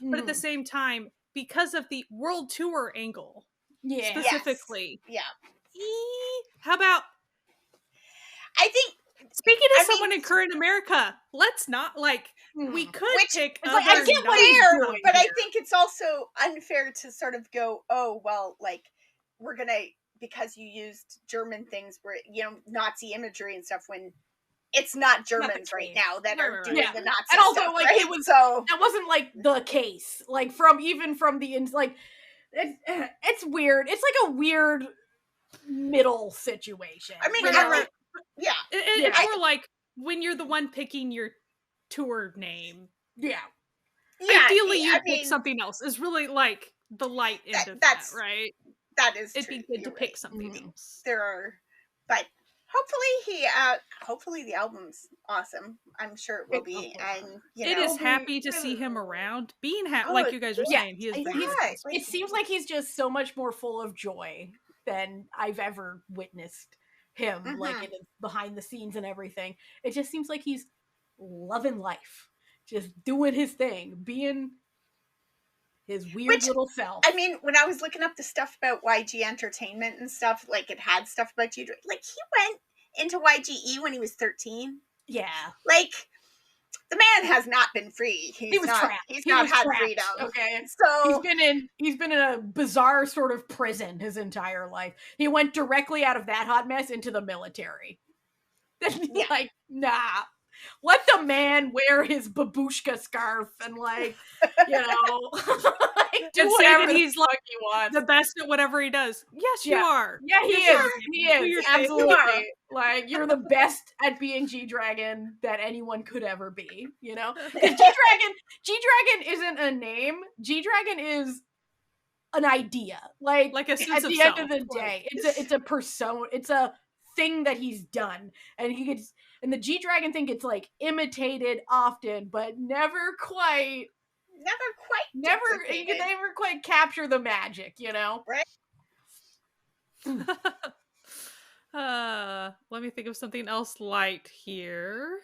but at the same time, because of the world tour angle, specifically, how about? I think, speaking as someone in current America, let's not we could pick. I get what he's doing, but I think it's also unfair to sort of go, oh well, like we're gonna, because you used German things where Nazi imagery and stuff, when it's not Germans right now that are doing the Nazi and also stuff, like right? it was that wasn't like the case, like from the like it's weird. It's like a weird middle situation. I mean, it's more like when you're the one picking your tour name. Ideally, you pick something else. Is really like the light end of that, right? That is. It'd be good to pick something else. There are, but hopefully the album's awesome. I'm sure it will be, and it is happy to see him around, being happy, like you guys were saying. He is. It seems like he's just so much more full of joy than I've ever witnessed him, like in behind the scenes and everything. It just seems like he's loving life, just doing his thing, being his weird little self. I mean, when I was looking up the stuff about YG Entertainment and stuff, like it had stuff about GDragon. Like he went into YGE when he was 13. Yeah, like the man has not been free. He was trapped. He's not had freedom. Okay, so he's been in a bizarre sort of prison his entire life. He went directly out of that hot mess into the military. Like, nah. Let the man wear his babushka scarf and like do whatever he's like he wants. The best at whatever he does. Yes, you are. Yeah, he is. He is. Absolutely. Like, you're the best at being GDragon that anyone could ever be, Because GDragon isn't a name. GDragon is an idea. Like a sense at of the self. end of the day, it's a persona. It's a thing that he's done, and he gets. And the GDragon thing gets like imitated often, but never quite. You can never quite capture the magic, you know? Right. Let me think of something else light here.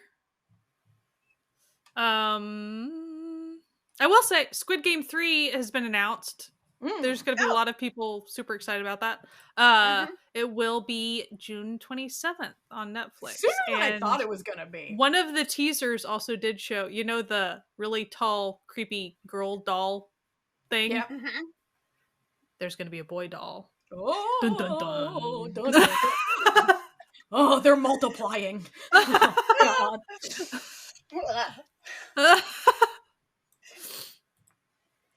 I will say Squid Game 3 has been announced. There's going to be a lot of people super excited about that. It will be June 27th on Netflix. Sooner than I thought it was going to be. One of the teasers also did show, you know, the really tall, creepy girl doll thing? Yeah. There's going to be a boy doll. Oh, dun, dun, dun. Dun, dun, dun. Oh, they're multiplying. Oh, God.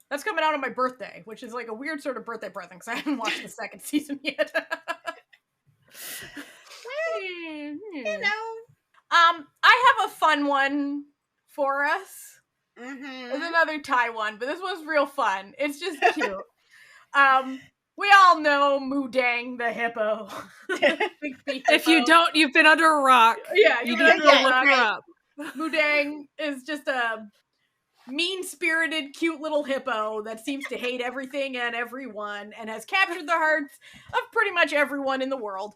That's coming out on my birthday, which is like a weird sort of birthday present because I haven't watched the second season yet. Well, you know. I have a fun one for us. Mm-hmm. There's another Thai one, but this one's real fun. It's just cute. We all know MooDeng the hippo. If you don't, you've been under a rock. Yeah, you need to look her up. MooDeng is just a mean-spirited, cute little hippo that seems to hate everything and everyone and has captured the hearts of pretty much everyone in the world.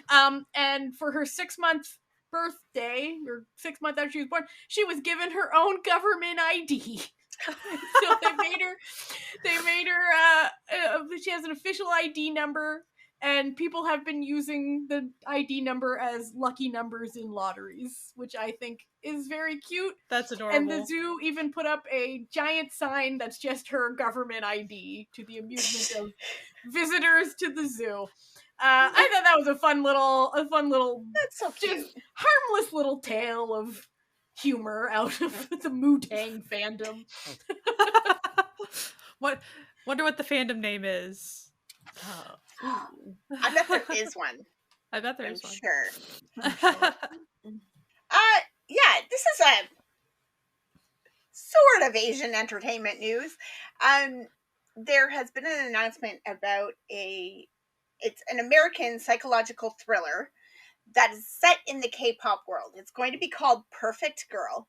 And for her 6-month birthday, or 6 months after she was born, she was given her own government ID. So they made her she has an official ID number, and people have been using the ID number as lucky numbers in lotteries, which I think is very cute. That's adorable. And the zoo even put up a giant sign that's just her government ID to the amusement of visitors to the zoo. I thought that was a fun little That's so cute. just harmless little tale of humor out of the MooDeng fandom. Wonder what the fandom name is. I bet there is one. I bet there is one. Sure. Yeah, this is a sort of Asian entertainment news. There has been an announcement about it's an American psychological thriller that is set in the K-pop world. It's going to be called Perfect Girl,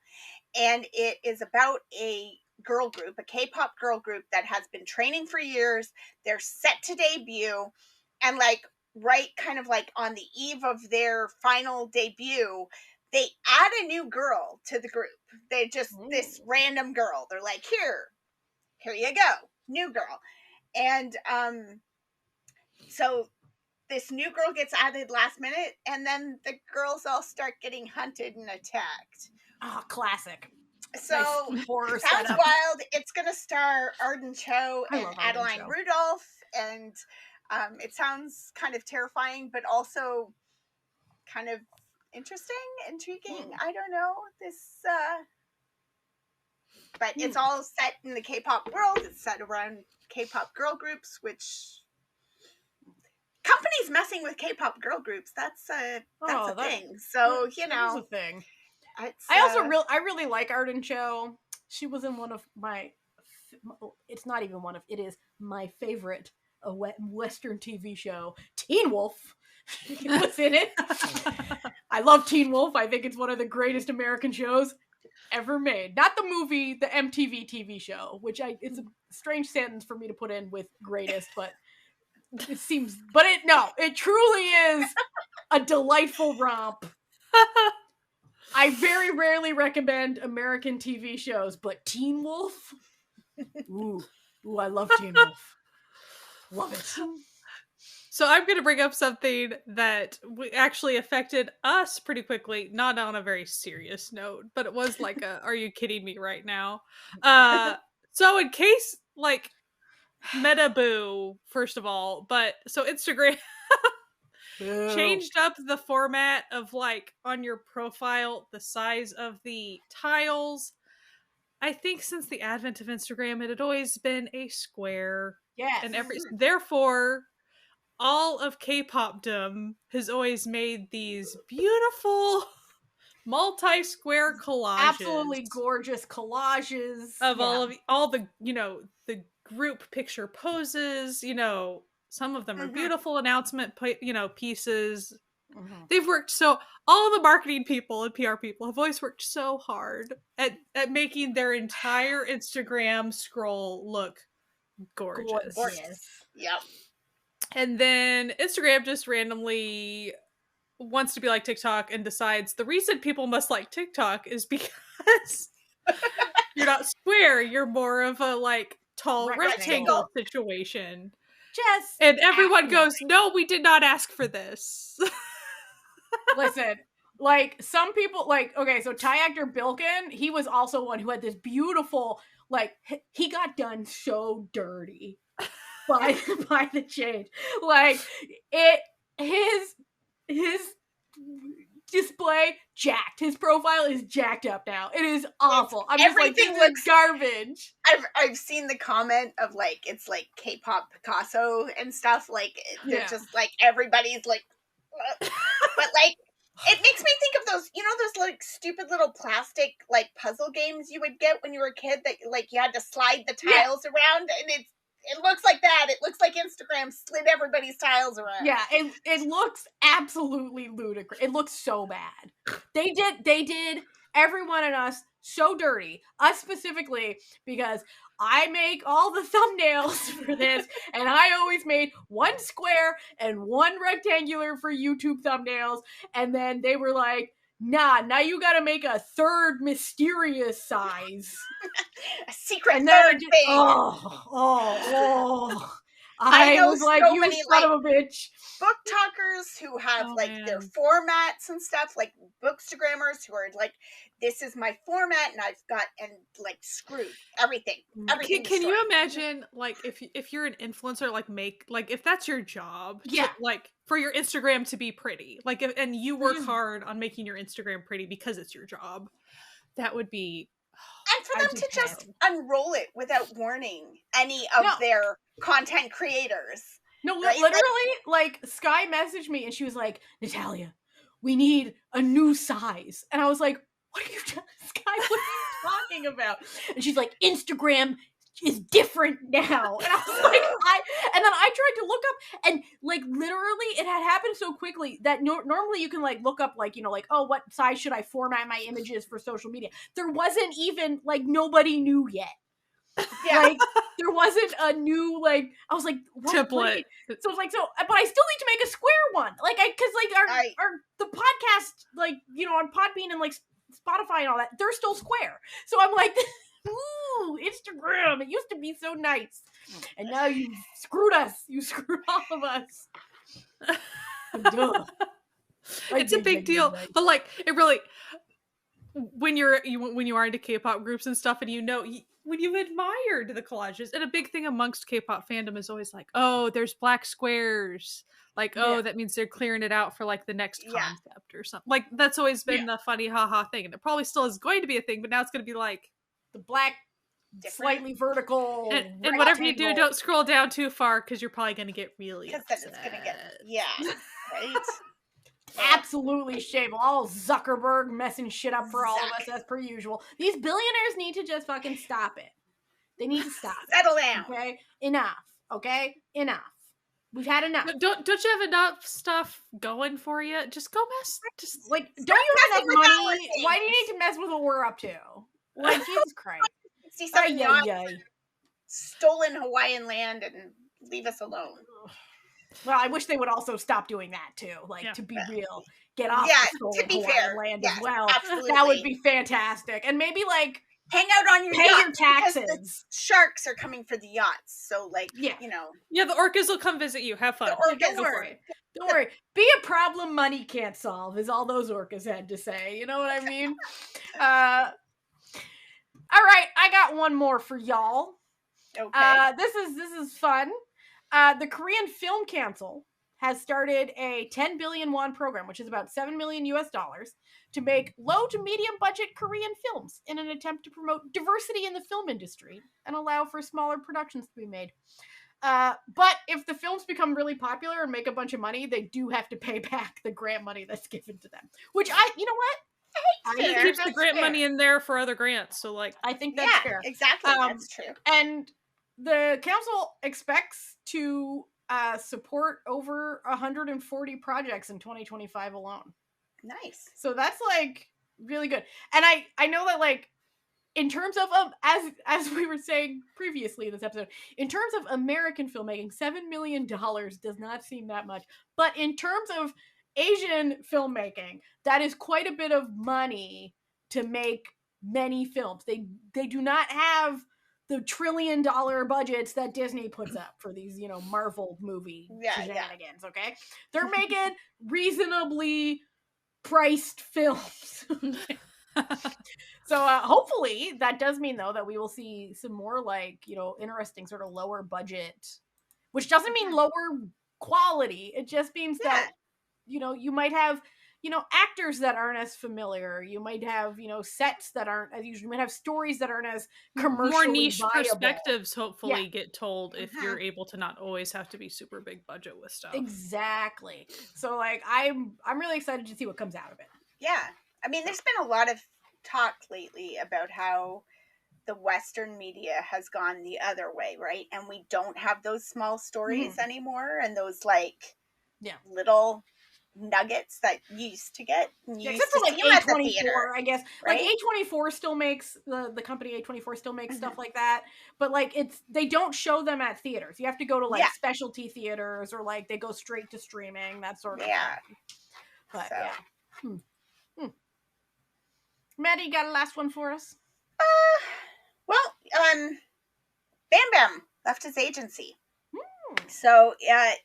and it is about a girl group, a K-pop girl group that has been training for years. They're set to debut, and right kind of like on the eve of their final debut, they add a new girl to the group. They just, this random girl. They're like, here you go, new girl. And so this new girl gets added last minute, and then the girls all start getting hunted and attacked. Oh, classic. So, nice horror sounds setup. wild. It's going to star Arden Cho and Adeline Cho. Rudolph, and it sounds kind of terrifying, but also kind of interesting, intriguing. I don't know. But it's all set in the K-pop world. It's set around K-pop girl groups, which companies messing with K-pop girl groups, that's a thing. So, you know. That's a thing. I really like Arden Cho. She was in one of my, it is my favorite Western TV show, Teen Wolf. She was in it. I love Teen Wolf. I think it's one of the greatest American shows ever made. Not the movie, the MTV TV show, which it's a strange sentence for me to put in with greatest, but it seems, it truly is a delightful romp. I very rarely recommend American TV shows, but Teen Wolf? Ooh, I love Teen Wolf. Love it. So I'm going to bring up something that actually affected us pretty quickly, not on a very serious note, but it was like are you kidding me right now? So in case, Meta Boo, first of all, but so Instagram changed up the format of on your profile, the size of the tiles. I think since the advent of Instagram, it had always been a square. Yes. And therefore, all of K-popdom has always made these beautiful multi-square collages. Absolutely gorgeous collages of all the group picture poses, you know, some of them are beautiful announcement, you know, pieces. They've worked all the marketing people and PR people have always worked so hard at making their entire Instagram scroll look gorgeous. Yep. And then Instagram just randomly wants to be like TikTok and decides the reason people must like TikTok is because you're not square, you're more of a like tall rectangle situation. And everyone goes, no, we did not ask for this. Listen, like some people, like, okay, so Thai actor Bilkin, he was also one who had this beautiful, like, he got done so dirty by the change. Like, his display jacked. His profile is jacked up now. It is awful. I'm just like, this looks garbage. I've seen the comment of like, it's like K-pop Picasso and stuff. Like, they're just like, everybody's like, but like, it makes me think of those, you know, those like stupid little plastic like puzzle games you would get when you were a kid that like you had to slide the tiles around, and it looks like that. It looks like Instagram slid everybody's tiles around. Yeah, it looks absolutely ludicrous. It looks so bad. They did everyone and us so dirty. Us specifically, because I make all the thumbnails for this, and I always made one square and one rectangular for YouTube thumbnails, and then they were like, nah, now you gotta make a third mysterious size. A secret third thing. I was like, so you many, son of a bitch. Book talkers who have their formats and stuff, like bookstagrammers who are like, this is my format and I've got, and like screwed everything. Can you imagine like if you're an influencer, like if that's your job, like for your Instagram to be pretty, like and you work hard on making your Instagram pretty because it's your job, that would be. And for them to just unroll it without warning any of their content creators. No, literally, like, Sky messaged me and she was like, Natalia, we need a new size. And I was like, what are you, Sky, what are you talking about? And she's like, Instagram is different now. And I was like, and then I tried to look up, and like literally it had happened so quickly that normally you can like look up like, you know, like, oh, what size should I format my images for social media? There wasn't even like, nobody knew yet. Yeah. Like there wasn't a new, like, I was like, what, template. So it's like, but I still need to make a square one. Like cause like our the podcast, like, you know, on Podbean and like Spotify and all that, they're still square. So I'm like, ooh, Instagram, it used to be so nice. And now you screwed us. You screwed all of us. It's a big deal. But like, it really, when you are into K-pop groups and stuff, and you know, when you've admired the collages, and a big thing amongst K-pop fandom is always like, oh, there's black squares. Like, oh, that means they're clearing it out for like the next concept or something. Like, that's always been the funny haha thing. And it probably still is going to be a thing, but now it's going to be like the black, slightly vertical. And whatever you do, don't scroll down too far because you're probably going to get really upset. Because then it's going to get, right? Absolutely shameful. All Zuckerberg messing shit up for all of us as per usual. These billionaires need to just fucking stop it. They need to stop. Settle down. Okay? Enough. Okay? Enough. We've had enough. Don't you have enough stuff going for you? Just go mess. Just like, don't you have enough money? Why do you need to mess with what we're up to? Like, Jesus Christ. See something stolen Hawaiian land and leave us alone. Well, I wish they would also stop doing that too. Like, to be real, get off the stolen Hawaiian land as well. Absolutely. That would be fantastic. And maybe like hang out on your yacht, your taxes. The sharks are coming for the yachts, so like you know. Yeah, the orcas will come visit you. Have fun. Don't worry. Don't worry. Be a problem money can't solve is all those orcas had to say. You know what I mean? All right, I got one more for y'all. Okay. This is fun. The Korean Film Council has started a 10 billion won program, which is about $7 million US, to make low to medium budget Korean films in an attempt to promote diversity in the film industry and allow for smaller productions to be made. But if the films become really popular and make a bunch of money, they do have to pay back the grant money that's given to them. Which you know what? I think it keeps the grant money in there for other grants. So like, I think that's fair. Exactly. That's true. And the council expects to support over 140 projects in 2025 alone. Nice. So that's like really good. And I know that like in terms of as we were saying previously in this episode, in terms of American filmmaking, $7 million does not seem that much. But in terms of Asian filmmaking, that is quite a bit of money to make many films. They do not have the $1 trillion budgets that Disney puts up for these, you know, Marvel movie shenanigans, okay? They're making reasonably priced films. So hopefully that does mean though that we will see some more like, you know, interesting sort of lower budget, which doesn't mean lower quality. It just means that, you know, you might have, you know, actors that aren't as familiar. You might have, you know, sets that aren't as usual. You might have stories that aren't as commercially more niche viable. perspectives hopefully get told if you're able to not always have to be super big budget with stuff. Exactly. So like I'm really excited to see what comes out of it. Yeah. I mean, there's been a lot of talk lately about how the Western media has gone the other way, right? And we don't have those small stories anymore, and those like little nuggets that you used to get. Except for like A24, I guess. Right? Like A24 still makes the company A24 still makes stuff like that, but like they don't show them at theaters. You have to go to like specialty theaters, or like they go straight to streaming, that sort of thing. But Maddie, you got a last one for us? BamBam left his agency. So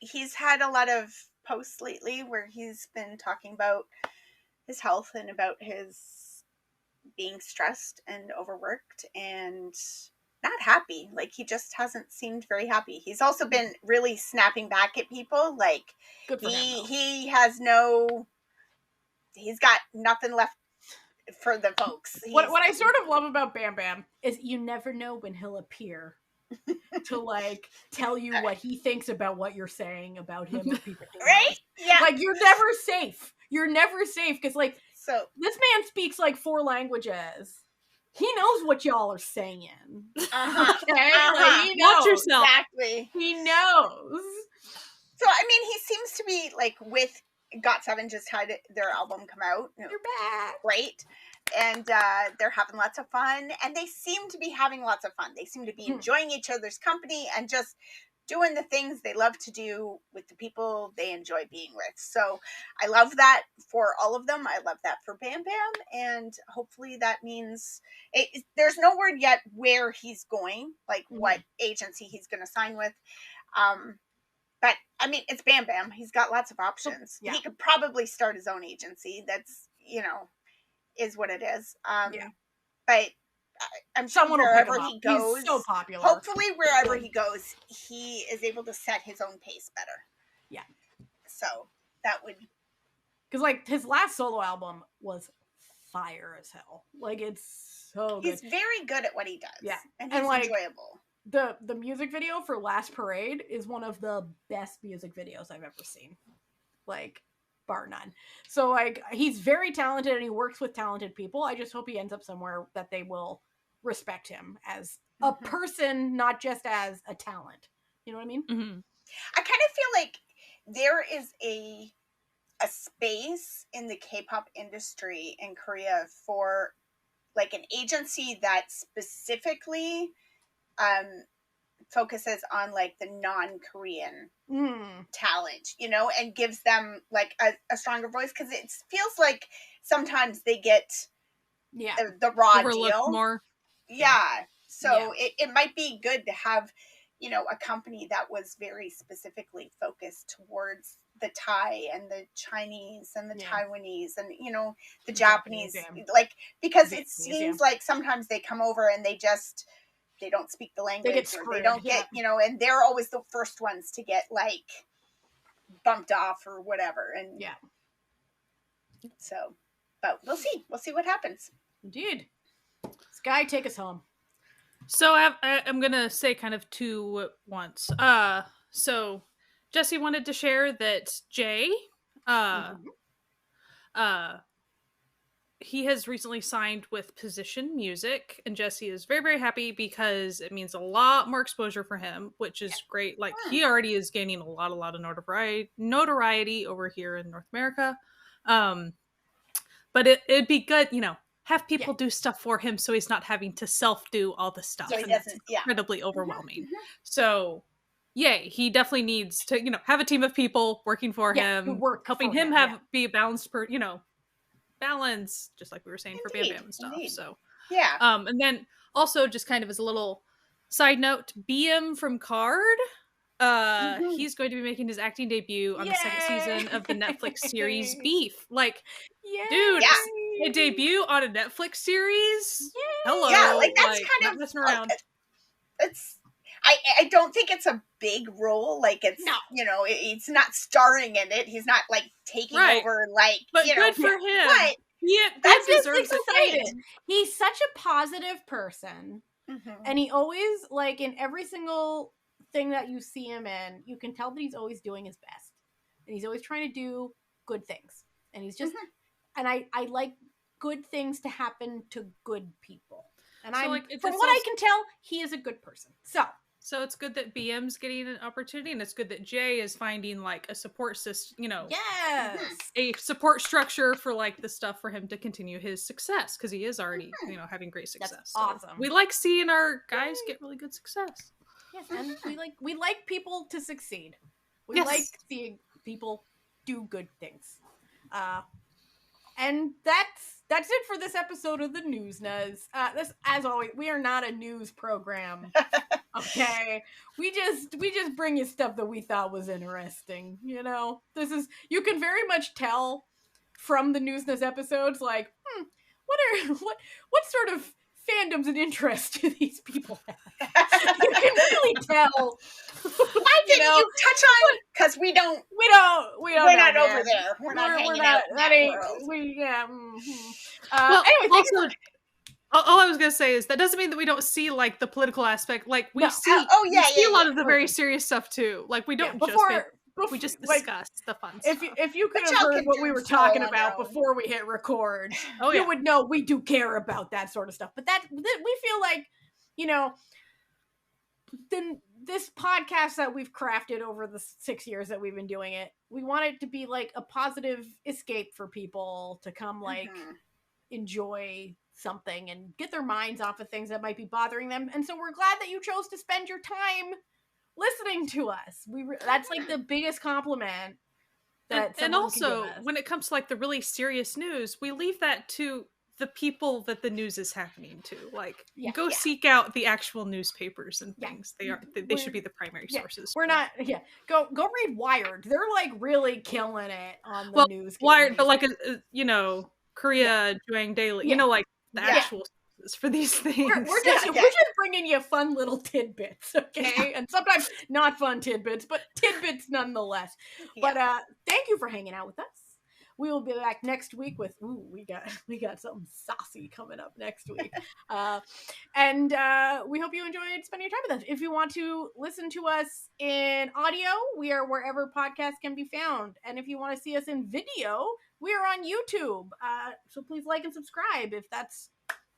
he's had a lot of posts lately where he's been talking about his health and about his being stressed and overworked and not happy. Like, he just hasn't seemed very happy. He's also been really snapping back at people. Like, he's got nothing left for the folks. What I sort of love about BamBam is you never know when he'll appear to like tell you what he thinks about what you're saying about him or people. Right? Yeah. Like, you're never safe. You're never safe because like this man speaks like 4 languages. He knows what y'all are saying. Okay? Like, he knows. Watch yourself. Exactly. He knows. So I mean, he seems to be like with GOT7 just had their album come out. They're back. Great. And they're having lots of fun. And they seem to be having lots of fun. They seem to be enjoying each other's company and just doing the things they love to do with the people they enjoy being with. So I love that for all of them. I love that for BamBam. And hopefully that means there's no word yet where he's going, like what agency he's going to sign with. But I mean, it's BamBam. He's got lots of options. Yeah. He could probably start his own agency. That's, you know, is what it is. But I'm sure wherever he goes, he's so popular. Hopefully wherever he goes, he is able to set his own pace better. Yeah. So that would, because like his last solo album was fire as hell. Like, it's so good. He's very good at what he does. Yeah. And he's like, enjoyable. The music video for Last Parade is one of the best music videos I've ever seen. Like, bar none. So like, he's very talented and he works with talented people. I just hope he ends up somewhere that they will respect him as a person, not just as a talent. You know what I mean? I kind of feel like there is a space in the K-pop industry in Korea for like an agency that specifically focuses on like the non-Korean talent, you know, and gives them like a stronger voice, because it feels like sometimes they get the raw deal more. So it might be good to have, you know, a company that was very specifically focused towards the Thai and the Chinese and the Taiwanese and, you know, the Japanese, like, because it seems like sometimes they come over and they don't speak the language, or they don't get, you know, and they're always the first ones to get like bumped off or whatever. And so, but we'll see what happens. Indeed. Sky, take us home. So I'm gonna say kind of two at once. So Jessie wanted to share that Jay he has recently signed with Position Music, and Jessie is very, very happy because it means a lot more exposure for him, which is great. Like, he already is gaining a lot of notoriety over here in North America. But it'd be good, have people do stuff for him so he's not having to self-do all the stuff. So he and that's doesn't, incredibly overwhelming. So, yay, he definitely needs to, have a team of people working for him, helping him be a balanced balance, just like we were saying for BamBam and stuff. So and then also just kind of as a little side note, BM from Card, he's going to be making his acting debut on the second season of the Netflix series Beef. Like, dude, a debut on a Netflix series? Hello. Yeah, like that's like, kind not of messing around. I don't think it's a big role. Like, it's it's not starring in it. He's not like taking over. Like, but good for him. But that deserves excited. He's such a positive person, and he always, like, in every single thing that you see him in, you can tell that he's always doing his best, and he's always trying to do good things. And he's just, and I like good things to happen to good people. And so, from what I can tell, he is a good person. So it's good that BM's getting an opportunity, and it's good that Jay is finding, like, a support system, a support structure for, like, the stuff for him to continue his success, because he is already, having great success. That's awesome. So we like seeing our guys get really good success. Yes, and we like people to succeed. We like seeing people do good things. And that's it for this episode of the Newsnas. This, as always, we are not a news program. Okay, we just bring you stuff that we thought was interesting. This is, you can very much tell from the Newsnas episodes, like, what sort of fandoms and interests do these people have? You can really tell. Why didn't you touch on? Because we're not over there. We're not hanging out. That ain't. Anyway, also, all I was gonna say is that doesn't mean that we don't see, like, the political aspect. Like, we see a lot of the very serious stuff too. Like, we don't we just discuss the fun stuff. If you could have heard what we were talking about before we hit record, you would know we do care about that sort of stuff. But we feel like, then this podcast that we've crafted over the 6 years that we've been doing it, we want it to be like a positive escape for people to come, like, enjoy something and get their minds off of things that might be bothering them. And so we're glad that you chose to spend your time listening to us. That's like the biggest compliment that and also, when it comes to, like, the really serious news, we leave that to the people that the news is happening to. Like, go seek out the actual newspapers and things. They should be the primary sources. We're not. Go read Wired. They're, like, really killing it on the news. Wired, but, like, Korea Juang Daily. Like, the actual sources for these things. We're just bringing you fun little tidbits, okay? And sometimes not fun tidbits, but tidbits nonetheless. But thank you for hanging out with us. We will be back next week with we got something saucy coming up next week. And we hope you enjoyed spending your time with us. If you want to listen to us in audio, we are wherever podcasts can be found. And if you want to see us in video, we are on YouTube. So please like and subscribe if that's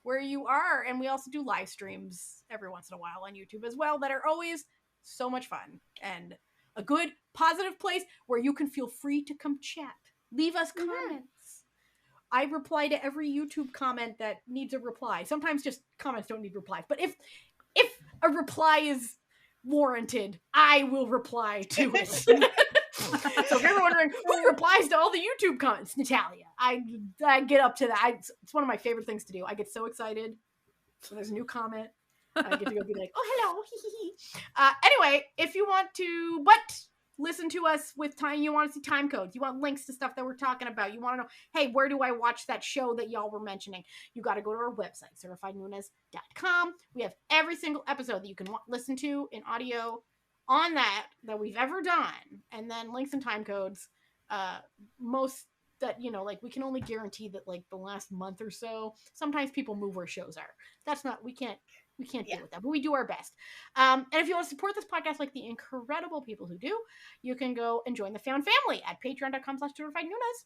where you are. And we also do live streams every once in a while on YouTube as well that are always so much fun and a good positive place where you can feel free to come chat. Leave us comments. I reply to every YouTube comment that needs a reply. Sometimes just comments don't need replies. But if a reply is warranted, I will reply to it. So if you're wondering who replies to all the YouTube comments, Natalia. I get up to that. It's one of my favorite things to do. I get so excited when there's a new comment. I get to go be like, oh, hello. Anyway, if you want to, listen to us with time, you want to see time codes, you want links to stuff that we're talking about, you want to know, hey, where do I watch that show that y'all were mentioning, you got to go to our website, certifiednoonas.com. We have every single episode that you can listen to in audio on that we've ever done, and then links and time codes. Most that, like, we can only guarantee that, like, the last month or so, sometimes people move where shows are. That's not, we can't deal with that, but we do our best. And if you want to support this podcast like the incredible people who do, you can go and join the Found Family at patreon.com/certifiednoonas.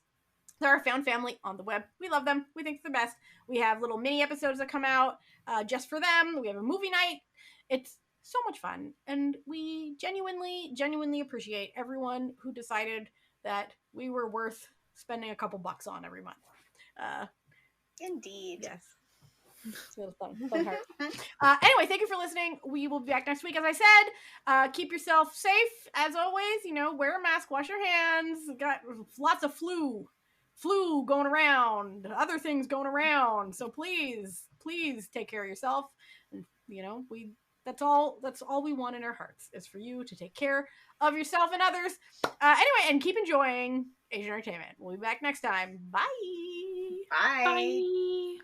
They're our found family on the web. We love them. We think they're the best. We have little mini episodes that come out just for them. We have a movie night. It's so much fun. And we genuinely appreciate everyone who decided that we were worth spending a couple bucks on every month. Indeed. Yes. It's a little fun heart. Anyway, thank you for listening. We will be back next week, as I said. Keep yourself safe, as always. Wear a mask, wash your hands. Got lots of flu going around, other things going around. So please take care of yourself. And, that's all we want in our hearts is for you to take care of yourself and others. Anyway, and keep enjoying Asian entertainment. We'll be back next time. Bye. Bye. Bye.